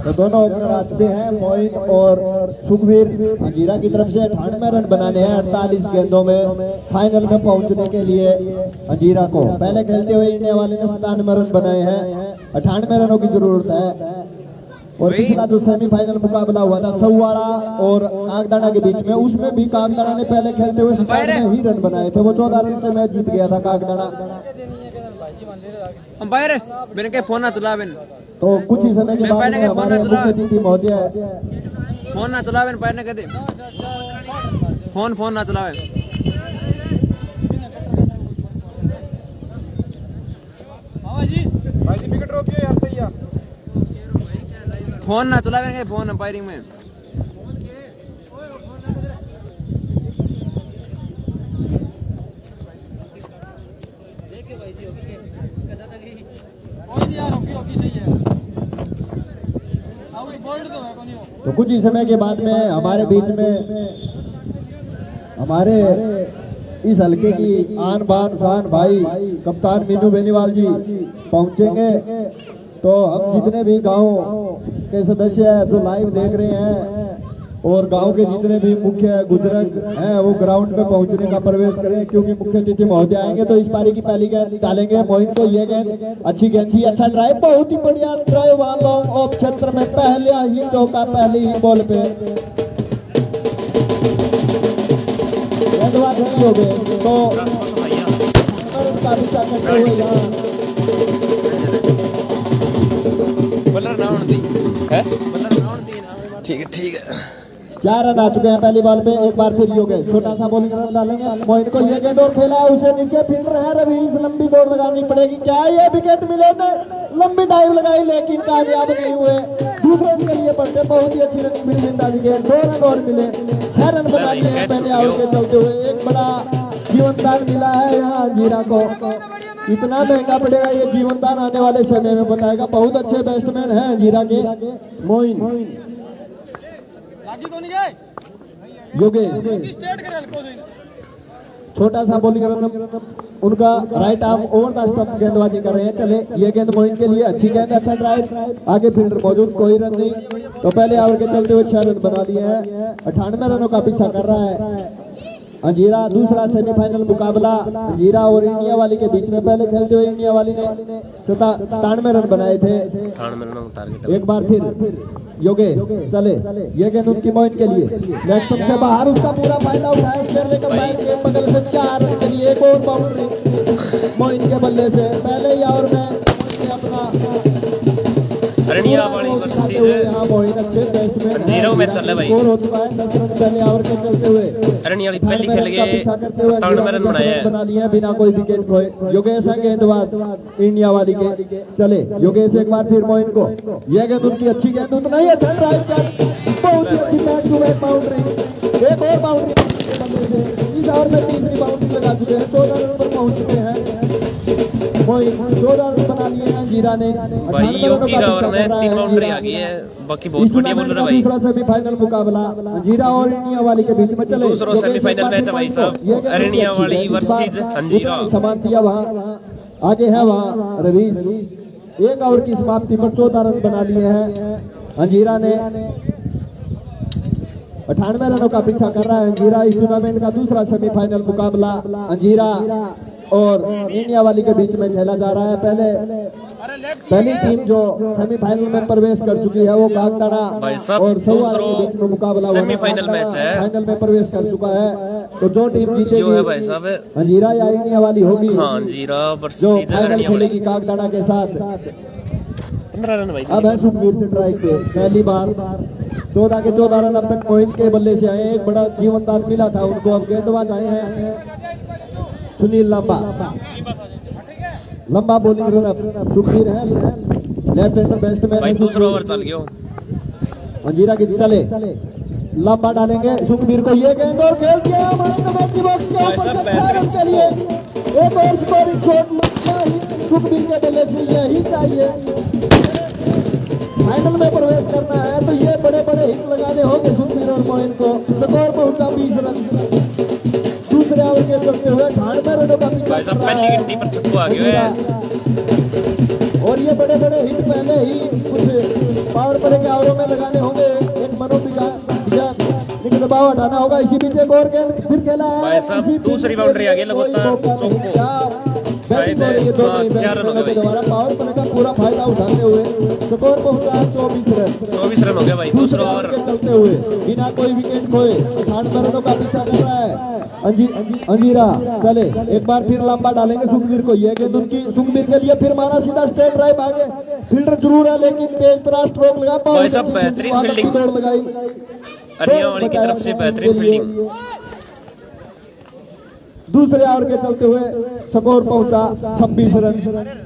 Speaker 3: तो दोनों ओपनर आ चुके हैं, मोइन और सुखबीर। अंजीरा की तरफ से 98 रन बनाने हैं 48 गेंदों में फाइनल में पहुंचने के लिए अंजीरा को। पहले खेलते हुए इंडिया वाले ने 97 रन बनाए हैं, 98 रनों की जरूरत है। और पिछला जो सेमीफाइनल मुकाबला हुआ था सहुवाड़ा और काकदाना के बीच में, उसमें भी काकदाना ने पहले खेलते हुए 97 ही रन बनाए थे। वो 14 रन से मैच जीत गया था काकदाना।
Speaker 2: अंपायर मेरे के फोन ना चलावेन,
Speaker 3: तो कुछ ही समय के बाद में हमारे मुख्य अतिथि महोदय
Speaker 2: फोन ना चलावेन, पैर ने कहते फोन ना चलावेन।
Speaker 4: भाई जी विकेट रोकिए यार, सही है।
Speaker 2: फोन ना चलावेंगे, फोन अंपायरिंग में।
Speaker 3: तो कुछ ही समय के बाद में हमारे बीच में हमारे इस हल्के की आन बान शान भाई कप्तान मीनू बेनीवाल जी पहुंचेंगे। तो हम जितने भी गांव के सदस्य हैं जो लाइव देख रहे हैं और गांव के जितने भी मुख्य बुजुर्ग हैं वो ग्राउंड पे पहुंचने का प्रवेश करें, क्योंकि मुख्य अतिथि महोदय आएंगे। तो इस पारी की पहली गेंद डालेंगे मोहित को। ये गेंद अच्छी गेंद थी, अच्छा ड्राइव, बहुत ही बढ़िया ड्राइव लॉन्ग ऑफ क्षेत्र में पहले ही चौका, पहले ही बॉल पे गेंदबाज हो गए। तो उसका पीछा करते हुए यहाँ
Speaker 2: बल्लर राउंड दी है, बल्लर राउंड दी ना। ठीक है
Speaker 3: 4 रन आ चुके हैं पहली बॉल पे। एक बार फिर हो गए, छोटा सा बॉलिंग रन डालेंगे। मोहित को ये गेंद और खेला, उसे नीचे फील्डर है रवि, लंबी दौड़ लगानी पड़ेगी। क्या ये विकेट मिले? लंबी डाइव लगाई लेकिन कामयाब नहीं हुए। दूसरे के लिए बढ़ते, बहुत ही अच्छी रन मिली जिंदाजी के, 2 रन और मिले, 6 रन बना लिए हैं पहले आउट के चलते हुए। एक बड़ा जीवनदान मिला है यहाँ जीरा को, इतना महंगा पड़ेगा ये जीवनदान आने वाले समय में बताएगा। बहुत अच्छे बैट्समैन हैं जीरा के मोइन योगेश। छोटा सा बॉलिंग रन उनका, right arm over the stump गेंदबाजी कर रहे हैं। चले ये गेंद मोइन के लिए, अच्छी गेंद, अच्छा ड्राइव, आगे फील्डर मौजूद, कोई रन नहीं। तो पहले ओवर के चलते हुए 6 रन बना लिए हैं। 98 रनों का पीछा कर रहा है अंजीरा। दूसरा सेमीफाइनल मुकाबला अंजीरा और इंडिया वाली के बीच में। पहले खेलते हुए इंडिया वाली ने 97 रन बनाए थे। एक बार फिर योगेश चले, ये गेंद उनकी मोइन के लिए, लेग स्टंप से बाहर, उसका पूरा फायदा उठाया, फिर लेकर बैठे बगल से 4 रन के लिए। एक और बाउंड्री मोइन के बल्ले से। पहले ही ओवर में अपना
Speaker 2: अरनिया वाली वर्सेस अंजीरा में चल रहा भाई।
Speaker 3: पहले ओवर के चलते हुए
Speaker 2: अरनिया वाली पहली खेल गए, 97 रन बनाए हैं,
Speaker 3: बना लिए बिना कोई विकेट खोए। योगेश है गेंदबाज इंडिया वाली के। चले योगेश एक बार फिर मोइन को, यह गेंद उनकी अच्छी गेंद, उतना ही अच्छा ड्राइव कर, बहुत ही अच्छी बैक टू बैक बाउंड्री। एक और बाउंड्री इस ओवर में, तीसरी बाउंड्री लगा चुके हैं, 14 रन पर पहुंच चुके हैं मोइन। 14 रन बना लिए हैं जीरा ने
Speaker 2: भाई। योगी का ओवर में 3 बाउंड्री आ गई है, बाकी बहुत बढ़िया बॉलर है भाई।
Speaker 3: दूसरा सेमीफाइनल मुकाबला जीरा और इंडिया वाली के बीच में। चले
Speaker 2: दूसरा सेमीफाइनल मैच है भाई साहब, अरनिया वाली वर्सेस अंजीरा।
Speaker 3: समान किया वहाँ, आगे है वहाँ रवि। एक ओवर की समाप्ति पर 14 रन बना लिए हैं अंजीरा ने। 98 रनों का पीछा कर रहा है अंजीरा। इस टूर्नामेंट का दूसरा सेमीफाइनल मुकाबला अंजीरा और इंडिया वाली के बीच में खेला जा रहा है। पहली टीम जो सेमीफाइनल में प्रवेश कर चुकी है वो कागताड़ा और सौवार के बीच में मुकाबला
Speaker 2: सेमीफाइनल मैच है,
Speaker 3: फाइनल में प्रवेश कर चुका है। तो जो टीम जीतेगी
Speaker 2: है भाई साहब
Speaker 3: अंजीरा या इंडिया वाली होगी,
Speaker 2: हाँ अंजीरा
Speaker 3: जो फाइनल खेलेगी कागताड़ा के साथ।
Speaker 2: 15 रन भाई।
Speaker 3: अब है सुखबीर से ट्राई पे पहली बार 14 के 14 रन अब तक मोइन के बल्ले से आए। एक बड़ा जीवनदान मिला था उनको। अब गेंदबाज आए हैं सुनील लंबा बॉलिंग रन अब सुखबीर है, लेफ्ट हैंडर बैट्समैन
Speaker 2: भाई। दूसरा ओवर चल गया
Speaker 3: अंजीरा की। चले लंबा डालेंगे सुखबीर को, ये गेंद और खेल दिया चलिए। एक और स्कोरिंग शॉट सुखबीर के बल्ले से यही चाहिए। फाइनल में प्रवेश करना है तो ये बड़े बड़े हिट लगाने होंगे सुखबीर और मोइन को। स्कोर पहुंचा 20 रन। दूसरे ओवर के चलते हुए 98 रनों का पीछा
Speaker 2: पहली गिनती पर छक्का आ गया है।
Speaker 3: और ये बड़े बड़े हिट पहले ही कुछ पावर प्ले के ओवरों में लगाने होंगे। एक लेकिन दबाव हटाना होगा। इसी बीच एक और गेंद फिर खेला है
Speaker 2: भाई साहब। दूसरी बाउंड्री आ गई लगातार चौको। शायद 4 रन हो गए।
Speaker 3: पावर प्ले का पूरा फायदा उठाते हुए स्कोर पहुंचा 24
Speaker 2: रन हो गया भाई। दूसरा ओवर
Speaker 3: चलते हुए बिना कोई विकेट खोए 98 रनों का पीछा कर रहा है अंजीरा। चले एक बार फिर लंबा डालेंगे सुखबीर को, ये गेंद उनकी सुखबीर के लिए, फिर मारा सीधा स्ट्रेट ड्राइव आगे। फील्डर जरूर है लेकिन तेज तरह स्ट्रोक लगा,
Speaker 2: भाई साहब बेहतरीन फील्डिंग
Speaker 3: दौड़ लगाई अरनिया
Speaker 2: वाली की तरफ से, बेहतरीन फील्डिंग।
Speaker 3: दूसरे ओवर के चलते हुए स्कोर पहुंचा 26 रन,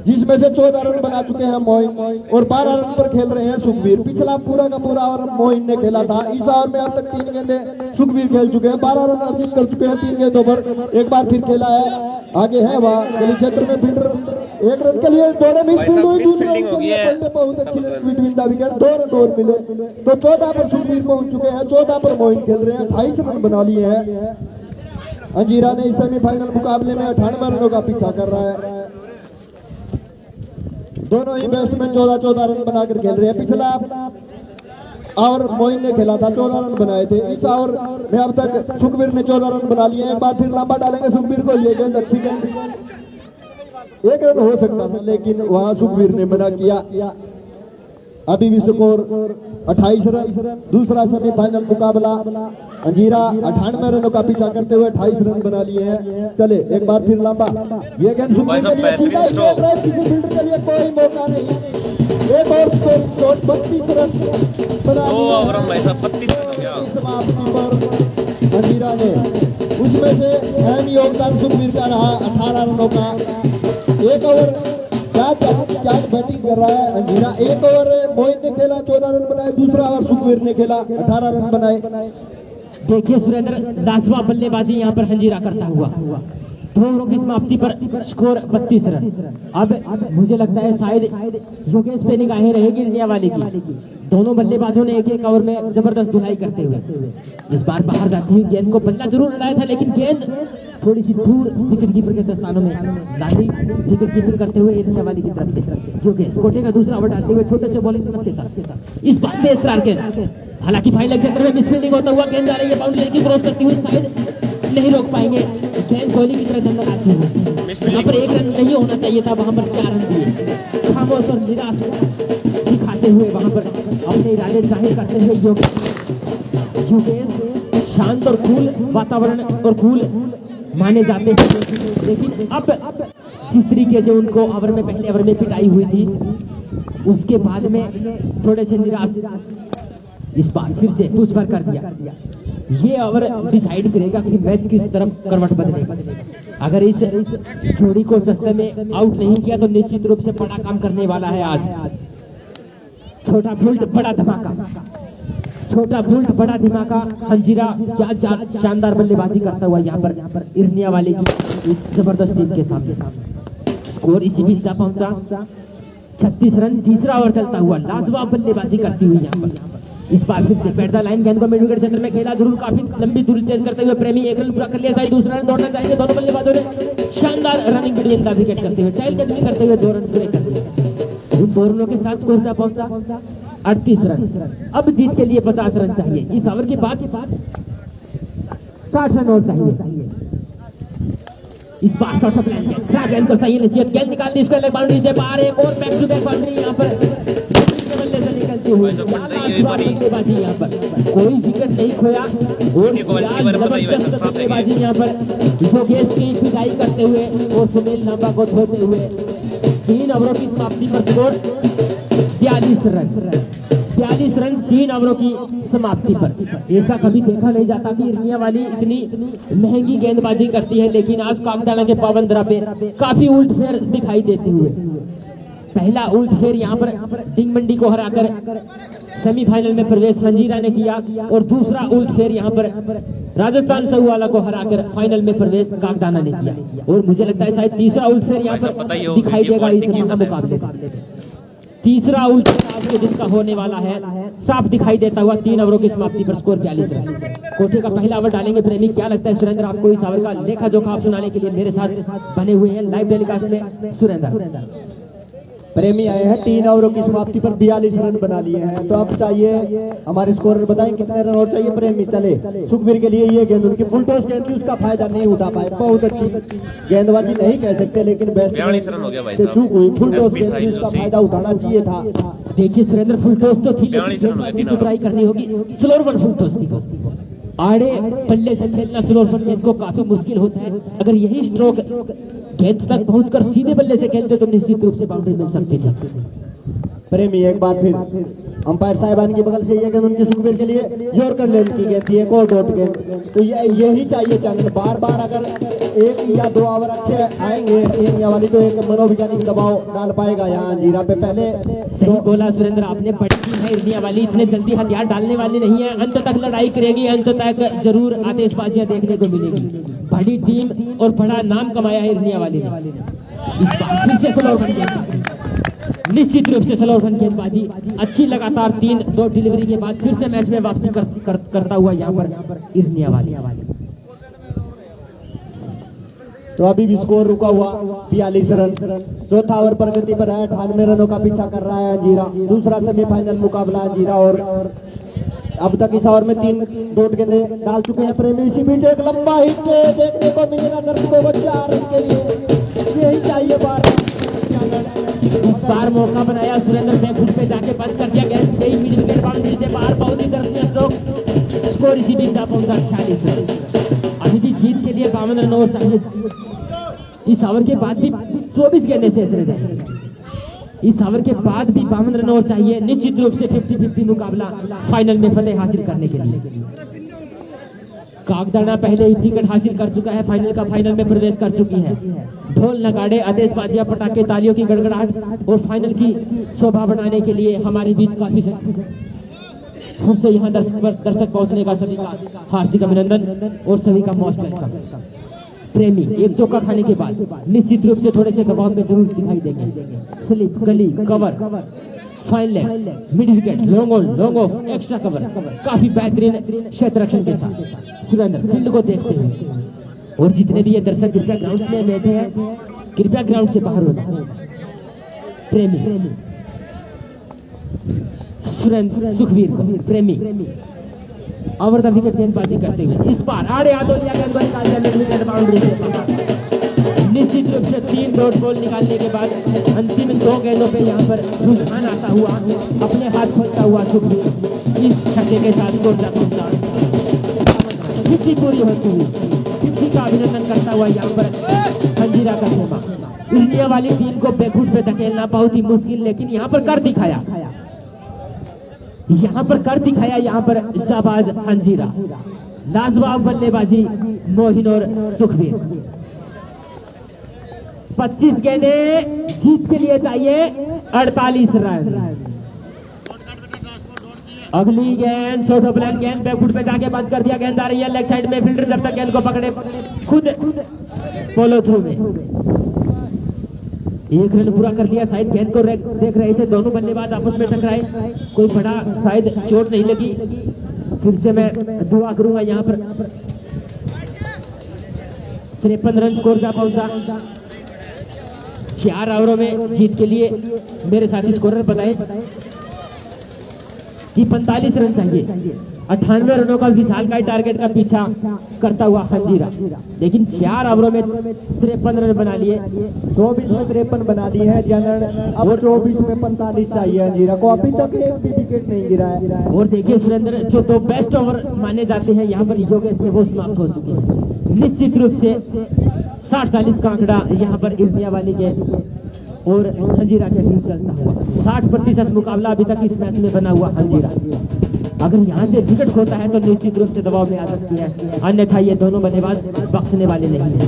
Speaker 3: जिसमें से 14 रन बना चुके हैं मोइन और 12 रन पर खेल रहे हैं सुखबीर। पिछला पूरा का पूरा ओवर मोइन ने खेला था। इस ओवर में अब तक 3 गेंदे सुखबीर खेल चुके हैं, 12 रन हासिल कर चुके हैं 3 गेंदों पर। एक बार फिर खेला है, आगे है वह गली क्षेत्र में फील्डर 1 रन के लिए दोनों मिस फील्डिंग हो गई है, बहुत अच्छी बिटवीन द विकेट, 2 रन और मिले तो 14 पर सुखबीर पहुंच चुके हैं, 14 पर मोइन खेल रहे हैं, 28 रन बना लिए हैं। अंजीरा ने इस सेमीफाइनल मुकाबले में 98 रनों का पीछा कर रहा है। दोनों ही बैट्समैन 14-14 रन बनाकर खेल रहे हैं। पिछला और मोइन ने खेला था, 14 रन बनाए थे। इस ओवर में अब तक सुखबीर ने 14 रन बना लिए हैं। एक बार फिर लंबा डालेंगे सुखबीर को, ये गेंद अच्छी गेंद, 1 रन हो सकता था लेकिन वहां सुखबीर ने मना किया। अभी भी स्कोर 28 रन। दूसरा सेमीफाइनल मुकाबला अंजीरा 98 रनों का पीछा करते हुए 28 रन बना लिए हैं। चले एक बार फिर लंबा, ये गेंद सुखबीर के लिए सीधा ड्राइव, किसी फील्डर के लिए कोई मौका नहीं। एक और 32 रन बना लिए समाप्ति पर अंजीरा ने। उसमें से अहम योगदान सुखबीर का रहा 18 रनों का। एक ओवर क्या बैटिंग कर रहा है अंजीरा। एक ओवर मोइन ने खेला, 14 रन बनाए। दूसरा ओवर सुखबीर ने खेला, 18 रन बनाए।
Speaker 1: देखिए सुरेंद्र, 10वां बल्लेबाजी यहाँ पर हंजीरा करता हुआ, 2 ओवरों की समाप्ति पर स्कोर 32 रन। अब मुझे लगता है शायद योगेश पे निगाहें रहेगी इंडिया वाले की। दोनों बल्लेबाजों ने एक ओवर में जबरदस्त धुलाई करते हुए इस बार बाहर जाती हुई गेंद को बल्ला जरूर उड़ाया था, लेकिन गेंद थोड़ी सी दूर विकेट कीपर के दस्तानों में डाली। विकेट कीपर करते हुए इंडिया वाली की तरफ से योगेश कोटे का दूसरा ओवर डालते हुए छोटे से बॉलिंग के साथ इस बात में इसरार गेंद, हालांकि फाइनल क्षेत्र में मिसफील्डिंग होता हुआ गेंद जा रही है, बाउंड्री की क्रॉस करती हुई शायद नहीं रोक पाएंगे। गेंद कोहली की तरफ अंदर आती है, यहाँ पर 1 रन नहीं होना चाहिए था, वहां पर 4 रन दिए। खामोश और निराश दिखाते हुए वहां पर अपने इरादे जाहिर करते हुए योगेश शांत और कूल वातावरण और कूल माने जाते हैं। लेकिन अब जिस तरीके से उनको ओवर में पहले ओवर में पिटाई हुई थी, उसके बाद में थोड़े से निराश इस बार फिर से पूछ भर कर दिया। ये ओवर डिसाइड करेगा कि मैच किस तरफ करवट बदलेगा। अगर इस जोड़ी को दस्ते में आउट नहीं किया तो निश्चित रूप से बड़ा काम करने वाला है आज। छोटा बुल्ट बड़ा धमाका, छोटा बुल्ट बड़ा धमाका। हंजीरा क्या शानदार बल्लेबाजी करता हुआ यहाँ पर इर्निया वाले की इस जबरदस्त टीम के सामने। स्कोर इसी बीच जा पहुंचा 36 रन। तीसरा ओवर चलता हुआ लाजवाब बल्लेबाजी करती हुई यहाँ पर इस बार फिर से पैड द लाइन गेंद को मिड विकेट क्षेत्र में खेला, जरूर काफी लंबी दूरी चेज करते हुए प्रेमी 1 रन पूरा कर लिया था। दूसरा रन दौड़ना चाहिए, दोनों बल्लेबाजों ने शानदार रनिंग बिटवीन द विकेट करते हुए टाइल कदमी करते हुए 2 रन पूरे कर दिए। इन 2 रनों के साथ स्कोर जा पहुंचा 38 रन। अब जीत के लिए 50 रन चाहिए। इस ओवर के बाद 60 रन और चाहिए। इस बार शॉट ऑफ लाइन गेंद को सही नसीहत, गेंद निकाल दी इसको बाउंड्री से बाहर। एक और बैक टू बैक बाउंड्री यहाँ पर बल्ले से निकलती हुई बल्लेबाजी यहाँ पर, कोई विकेट नहीं खोया और जबरदस्त बल्लेबाजी यहाँ पर योगेश की पिटाई करते हुए और सुनील नाभा को धोते हुए। 3 ओवरों की समाप्ति पर स्कोर 42 रन। 42 रन 3 ओवरों की समाप्ति पर। ऐसा कभी देखा नहीं जाता कि इर्निया वाली इतनी महंगी गेंदबाजी करती है, लेकिन आज कागडाना के पावंदरा पे काफी उल्ट फेर दिखाई देते हुए। पहला उल्ट फेर यहाँ पर डिंग मंडी को हराकर सेमीफाइनल में प्रवेश हंजीरा ने किया और दूसरा उल्ट फेर यहाँ पर राजस्थान सहुवाला को हराकर फाइनल में प्रवेश कागडाना ने किया। और मुझे लगता है शायद तीसरा उल्ट फेर यहाँ पर दिखाई देगा इस मुकाबले में। तीसरा उल्ट फेर के जिसका होने वाला है साफ दिखाई देता हुआ। 3 ओवरों की समाप्ति पर स्कोर 42 रन। कोठे का पहला ओवर डालेंगे प्रेमी। क्या लगता है सुरेंद्र आपको इस ओवर का लेखा जोखा आप सुनाने के लिए मेरे साथ बने हुए हैं लाइव टेलीकास्ट में? सुरेंद्र
Speaker 3: प्रेमी आए हैं, 3 ओवरों की समाप्ति पर 42 रन बना लिए हैं। तो अब चाहिए हमारे स्कोरर बताएं कितने रन और चाहिए प्रेमी। चले सुखबीर के लिए ये गेंद उनकी फुल टॉस गेंद थी, उसका फायदा नहीं उठा पाए। बहुत अच्छी गेंदबाजी नहीं कह सकते, लेकिन बेस्ट
Speaker 2: रन हो गया भाई साहब।
Speaker 3: फुल टॉस गेंद थी, उसका फायदा उठाना चाहिए था।
Speaker 1: देखिए सुरेंद्र, फुल टॉस तो थी, ट्राई करनी होगी। स्लोअर वन फुल टॉस थी। आड़े पल्ले से खेलना स्लोअर वन गेंद को काफी मुश्किल होता है। अगर यही स्ट्रोक गेंद तक पहुंचकर सीधे बल्ले से खेलते तो निश्चित रूप से बाउंड्री मिल सकती थी।
Speaker 3: प्रेमी एक बार फिर अंपायर साहिबान की बगल से ये गेंद उनकी सुखबीर के लिए यॉर्कर लेन की गेंद थी, एक और डॉट गेंद। तो यही चाहिए चैनल, बार बार अगर 1 या 2 ओवर अच्छे आएंगे इंडिया वाली तो एक मनोवैज्ञानिक दबाव डाल पाएगा यहाँ अंजीरा पे। पहले
Speaker 1: सही बोला सुरेंद्र आपने, पड़ी है इंडिया वाली इतने जल्दी हथियार डालने वाली नहीं है, अंत तक लड़ाई करेगी, अंत तक जरूर आतिशबाजियां देखने को मिलेगी। बड़ी टीम और बड़ा नाम कमाया है इंडिया वाली ने। इस बार फिर से स्लो रन गेंदबाजी, निश्चित रूप से स्लो रन गेंदबाजी अच्छी, लगातार 3 डॉट डिलीवरी के बाद फिर से मैच में वापसी करता हुआ यहाँ पर इंडिया वाली।
Speaker 3: तो अभी भी स्कोर रुका हुआ 42 रन। चौथा ओवर प्रगति पर है, 98 रनों का पीछा कर रहा है अंजीरा। दूसरा सेमीफाइनल मुकाबला अंजीरा, और अब तक इस ओवर में 3 डॉट गेंदें डाल चुके हैं प्रेमी। इसी बीच एक लंबा हिट देखने को मिलेगा दर्शकों को 4 रन के लिए, यही चाहिए बार।
Speaker 1: इस बार मौका बनाया सुरेंद्र बैकफुट पे जाके बंद कर दिया, गेंद गई मिडिल विकेट बाउंड्री से बाहर, बहुत ही दर्शनीय स्ट्रोक, स्कोर इसी बीच जा पहुंचा 46 रन। अभी भी जीत के लिए 52 रन और चाहिए। इस ओवर के बाद भी 24 गेंदें शेष रह जाएंगे। इस ओवर के बाद भी 52 रन और चाहिए, निश्चित रूप से 50-50 मुकाबला फाइनल में फतेह हासिल करने के लिए। कागदाना पहले ही टिकट हासिल कर चुका है, फाइनल में प्रवेश कर चुकी है। ढोल नगाड़े, आतिशबाजियां, पटाखे, तालियों की गड़गड़ाहट और फाइनल की शोभा बढ़ाने के लिए हमारे बीच काफी हमसे यहाँ दर्शक पहुंचने का सभी का हार्दिक अभिनंदन और सभी का मोस्ट वेलकम। प्रेमी एक चौका खाने के बाद निश्चित रूप से थोड़े से दबाव में जरूर दिखाई देंगे। स्लिप, गली, cover, fine leg, mid wicket, long off, extra cover, काफी बेहतरीन क्षेत्र रक्षण के साथ सुरेंद्र फील्ड को देखते हुए। और जितने भी ये दर्शक कृपया ग्राउंड में बैठे हैं, कृपया ग्राउंड से बाहर हो जाए। प्रेमी सुरेंद्र सुखवीर प्रेमी ओवर द विकेट गेंदबाजी करते हुए इस बार आड़े आदोलिया गेंदबाजी बाउंड्री से निश्चित रूप से 3 डॉट बॉल निकालने के बाद अंतिम 2 गेंदों पे यहाँ पर रुझान आता हुआ, अपने हाथ खोलता हुआ सुखवीर इस छक्के के साथ स्कोर जा पहुंचा। 50 पूरी होती हुई 50 का अभिनंदन करता हुआ यहाँ पर अंजीरा का खेमा। इंडिया वाली टीम को बेखुद पे धकेलना बहुत ही मुश्किल, लेकिन यहाँ पर कर दिखाया, यहाँ पर शाहबाज अंजीरा। लाजवाब बल्लेबाजी मोहिन और सुखवीर। 25 गेंदें जीत के लिए चाहिए 48 रन। अगली गेंद शॉर्ट ऑफ लेग, गेंद बैकफुट पे जाके बंद कर दिया, गेंद आ रही है लेग साइड में, फील्डर जब तक गेंद को पकड़े खुद फॉलो थ्रू में 1 रन पूरा कर दिया। साइड गेंद को देख रहे थे, दोनों बल्लेबाज आपस में टकराए, कोई बड़ा शायद चोट नहीं लगी। फिर से मैं दुआ करूंगा यहाँ पर 53 रन स्कोर जा पहुंचा। 4 ओवरों में जीत के लिए मेरे साथी स्कोरर बताए कि 45 रन चाहिए। 98 रनों का विशालकाय टारगेट का पीछा करता हुआ अंजीरा, लेकिन 4 ओवरों में 53 रन बना लिए।
Speaker 3: 24 में 53 बना ली है जनरल, अब 24 में 45 चाहिए अंजीरा को। अभी तक एक भी विकेट नहीं गिरा है।
Speaker 1: और देखिए सुरेंद्र, जो 2 बेस्ट ओवर माने जाते हैं यहाँ पर योगेश में वो समाप्त हो चुके हैं। निश्चित रूप से 60-40 का आंकड़ा यहाँ पर इंडिया वाली के और अंजीरा के बीच चलता हुआ 60% मुकाबला अभी तक इस मैच में बना हुआ अंजीरा। अगर यहाँ से विकेट खोता है तो निश्चित रूप से दबाव में आ सकती है, अन्यथा ये दोनों बल्लेबाज बख्शने वाले नहीं है।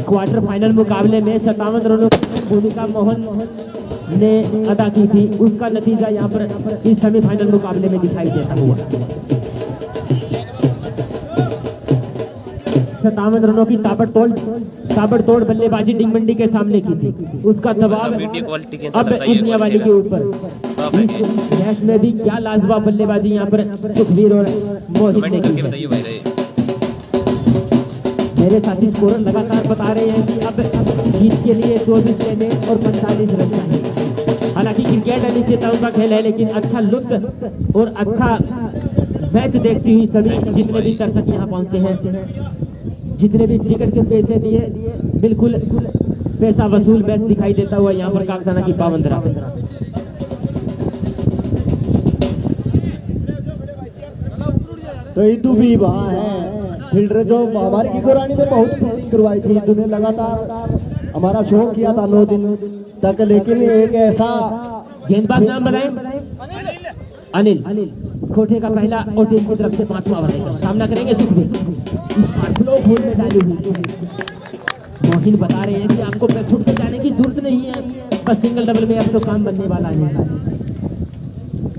Speaker 1: क्वार्टर फाइनल मुकाबले में 57 रनों की भूमिका मोहन ने अदा की थी, उसका नतीजा यहाँ पर इस सेमीफाइनल मुकाबले में दिखाई देता हुआ। 57 रनों की ताबड़तोड़ बल्लेबाजी डिंगमंडी के सामने की थी, उसका दबाव अब इंडिया वाली के ऊपर। मैच में भी क्या लाजवाब बल्लेबाजी यहाँ पर सुखवीर और मोहित ने की। मेरे साथी स्कोरर लगातार बता रहे हैं कि अब जीत के लिए 24 गेंदें और 45 रन चाहिए। हालांकि क्रिकेट अनिश्चितताओं का खेल है, लेकिन अच्छा लुत्फ और अच्छा मैच देखती हुई सभी जितने भी दर्शक यहाँ पहुंचते हैं, जितने भी टिकट के पैसे दिए, बिल्कुल पैसा वसूल मैच दिखाई देता हुआ यहाँ पर कागजाना की पाबंद रहा।
Speaker 3: तो ईदू भी वहाँ है, फील्डर जो हमारी की गुरानी में बहुत फील्डिंग करवाई थी। ईदू ने लगातार हमारा शो किया था 9 दिन तक, लेकिन एक ऐसा
Speaker 1: गेंदबाज नाम बताएं। अनिल खोटे का पहला और टीम की तरफ से 5वां ओवर रहेगा। सामना करेंगे सुखबीर। इस बार ब्लॉक होल्ड में डाली हुई मोहिन बता रहे हैं कि आपको बैकफुट पे जाने की जरूरत नहीं है, बस सिंगल डबल में अब तो काम बनने वाला है।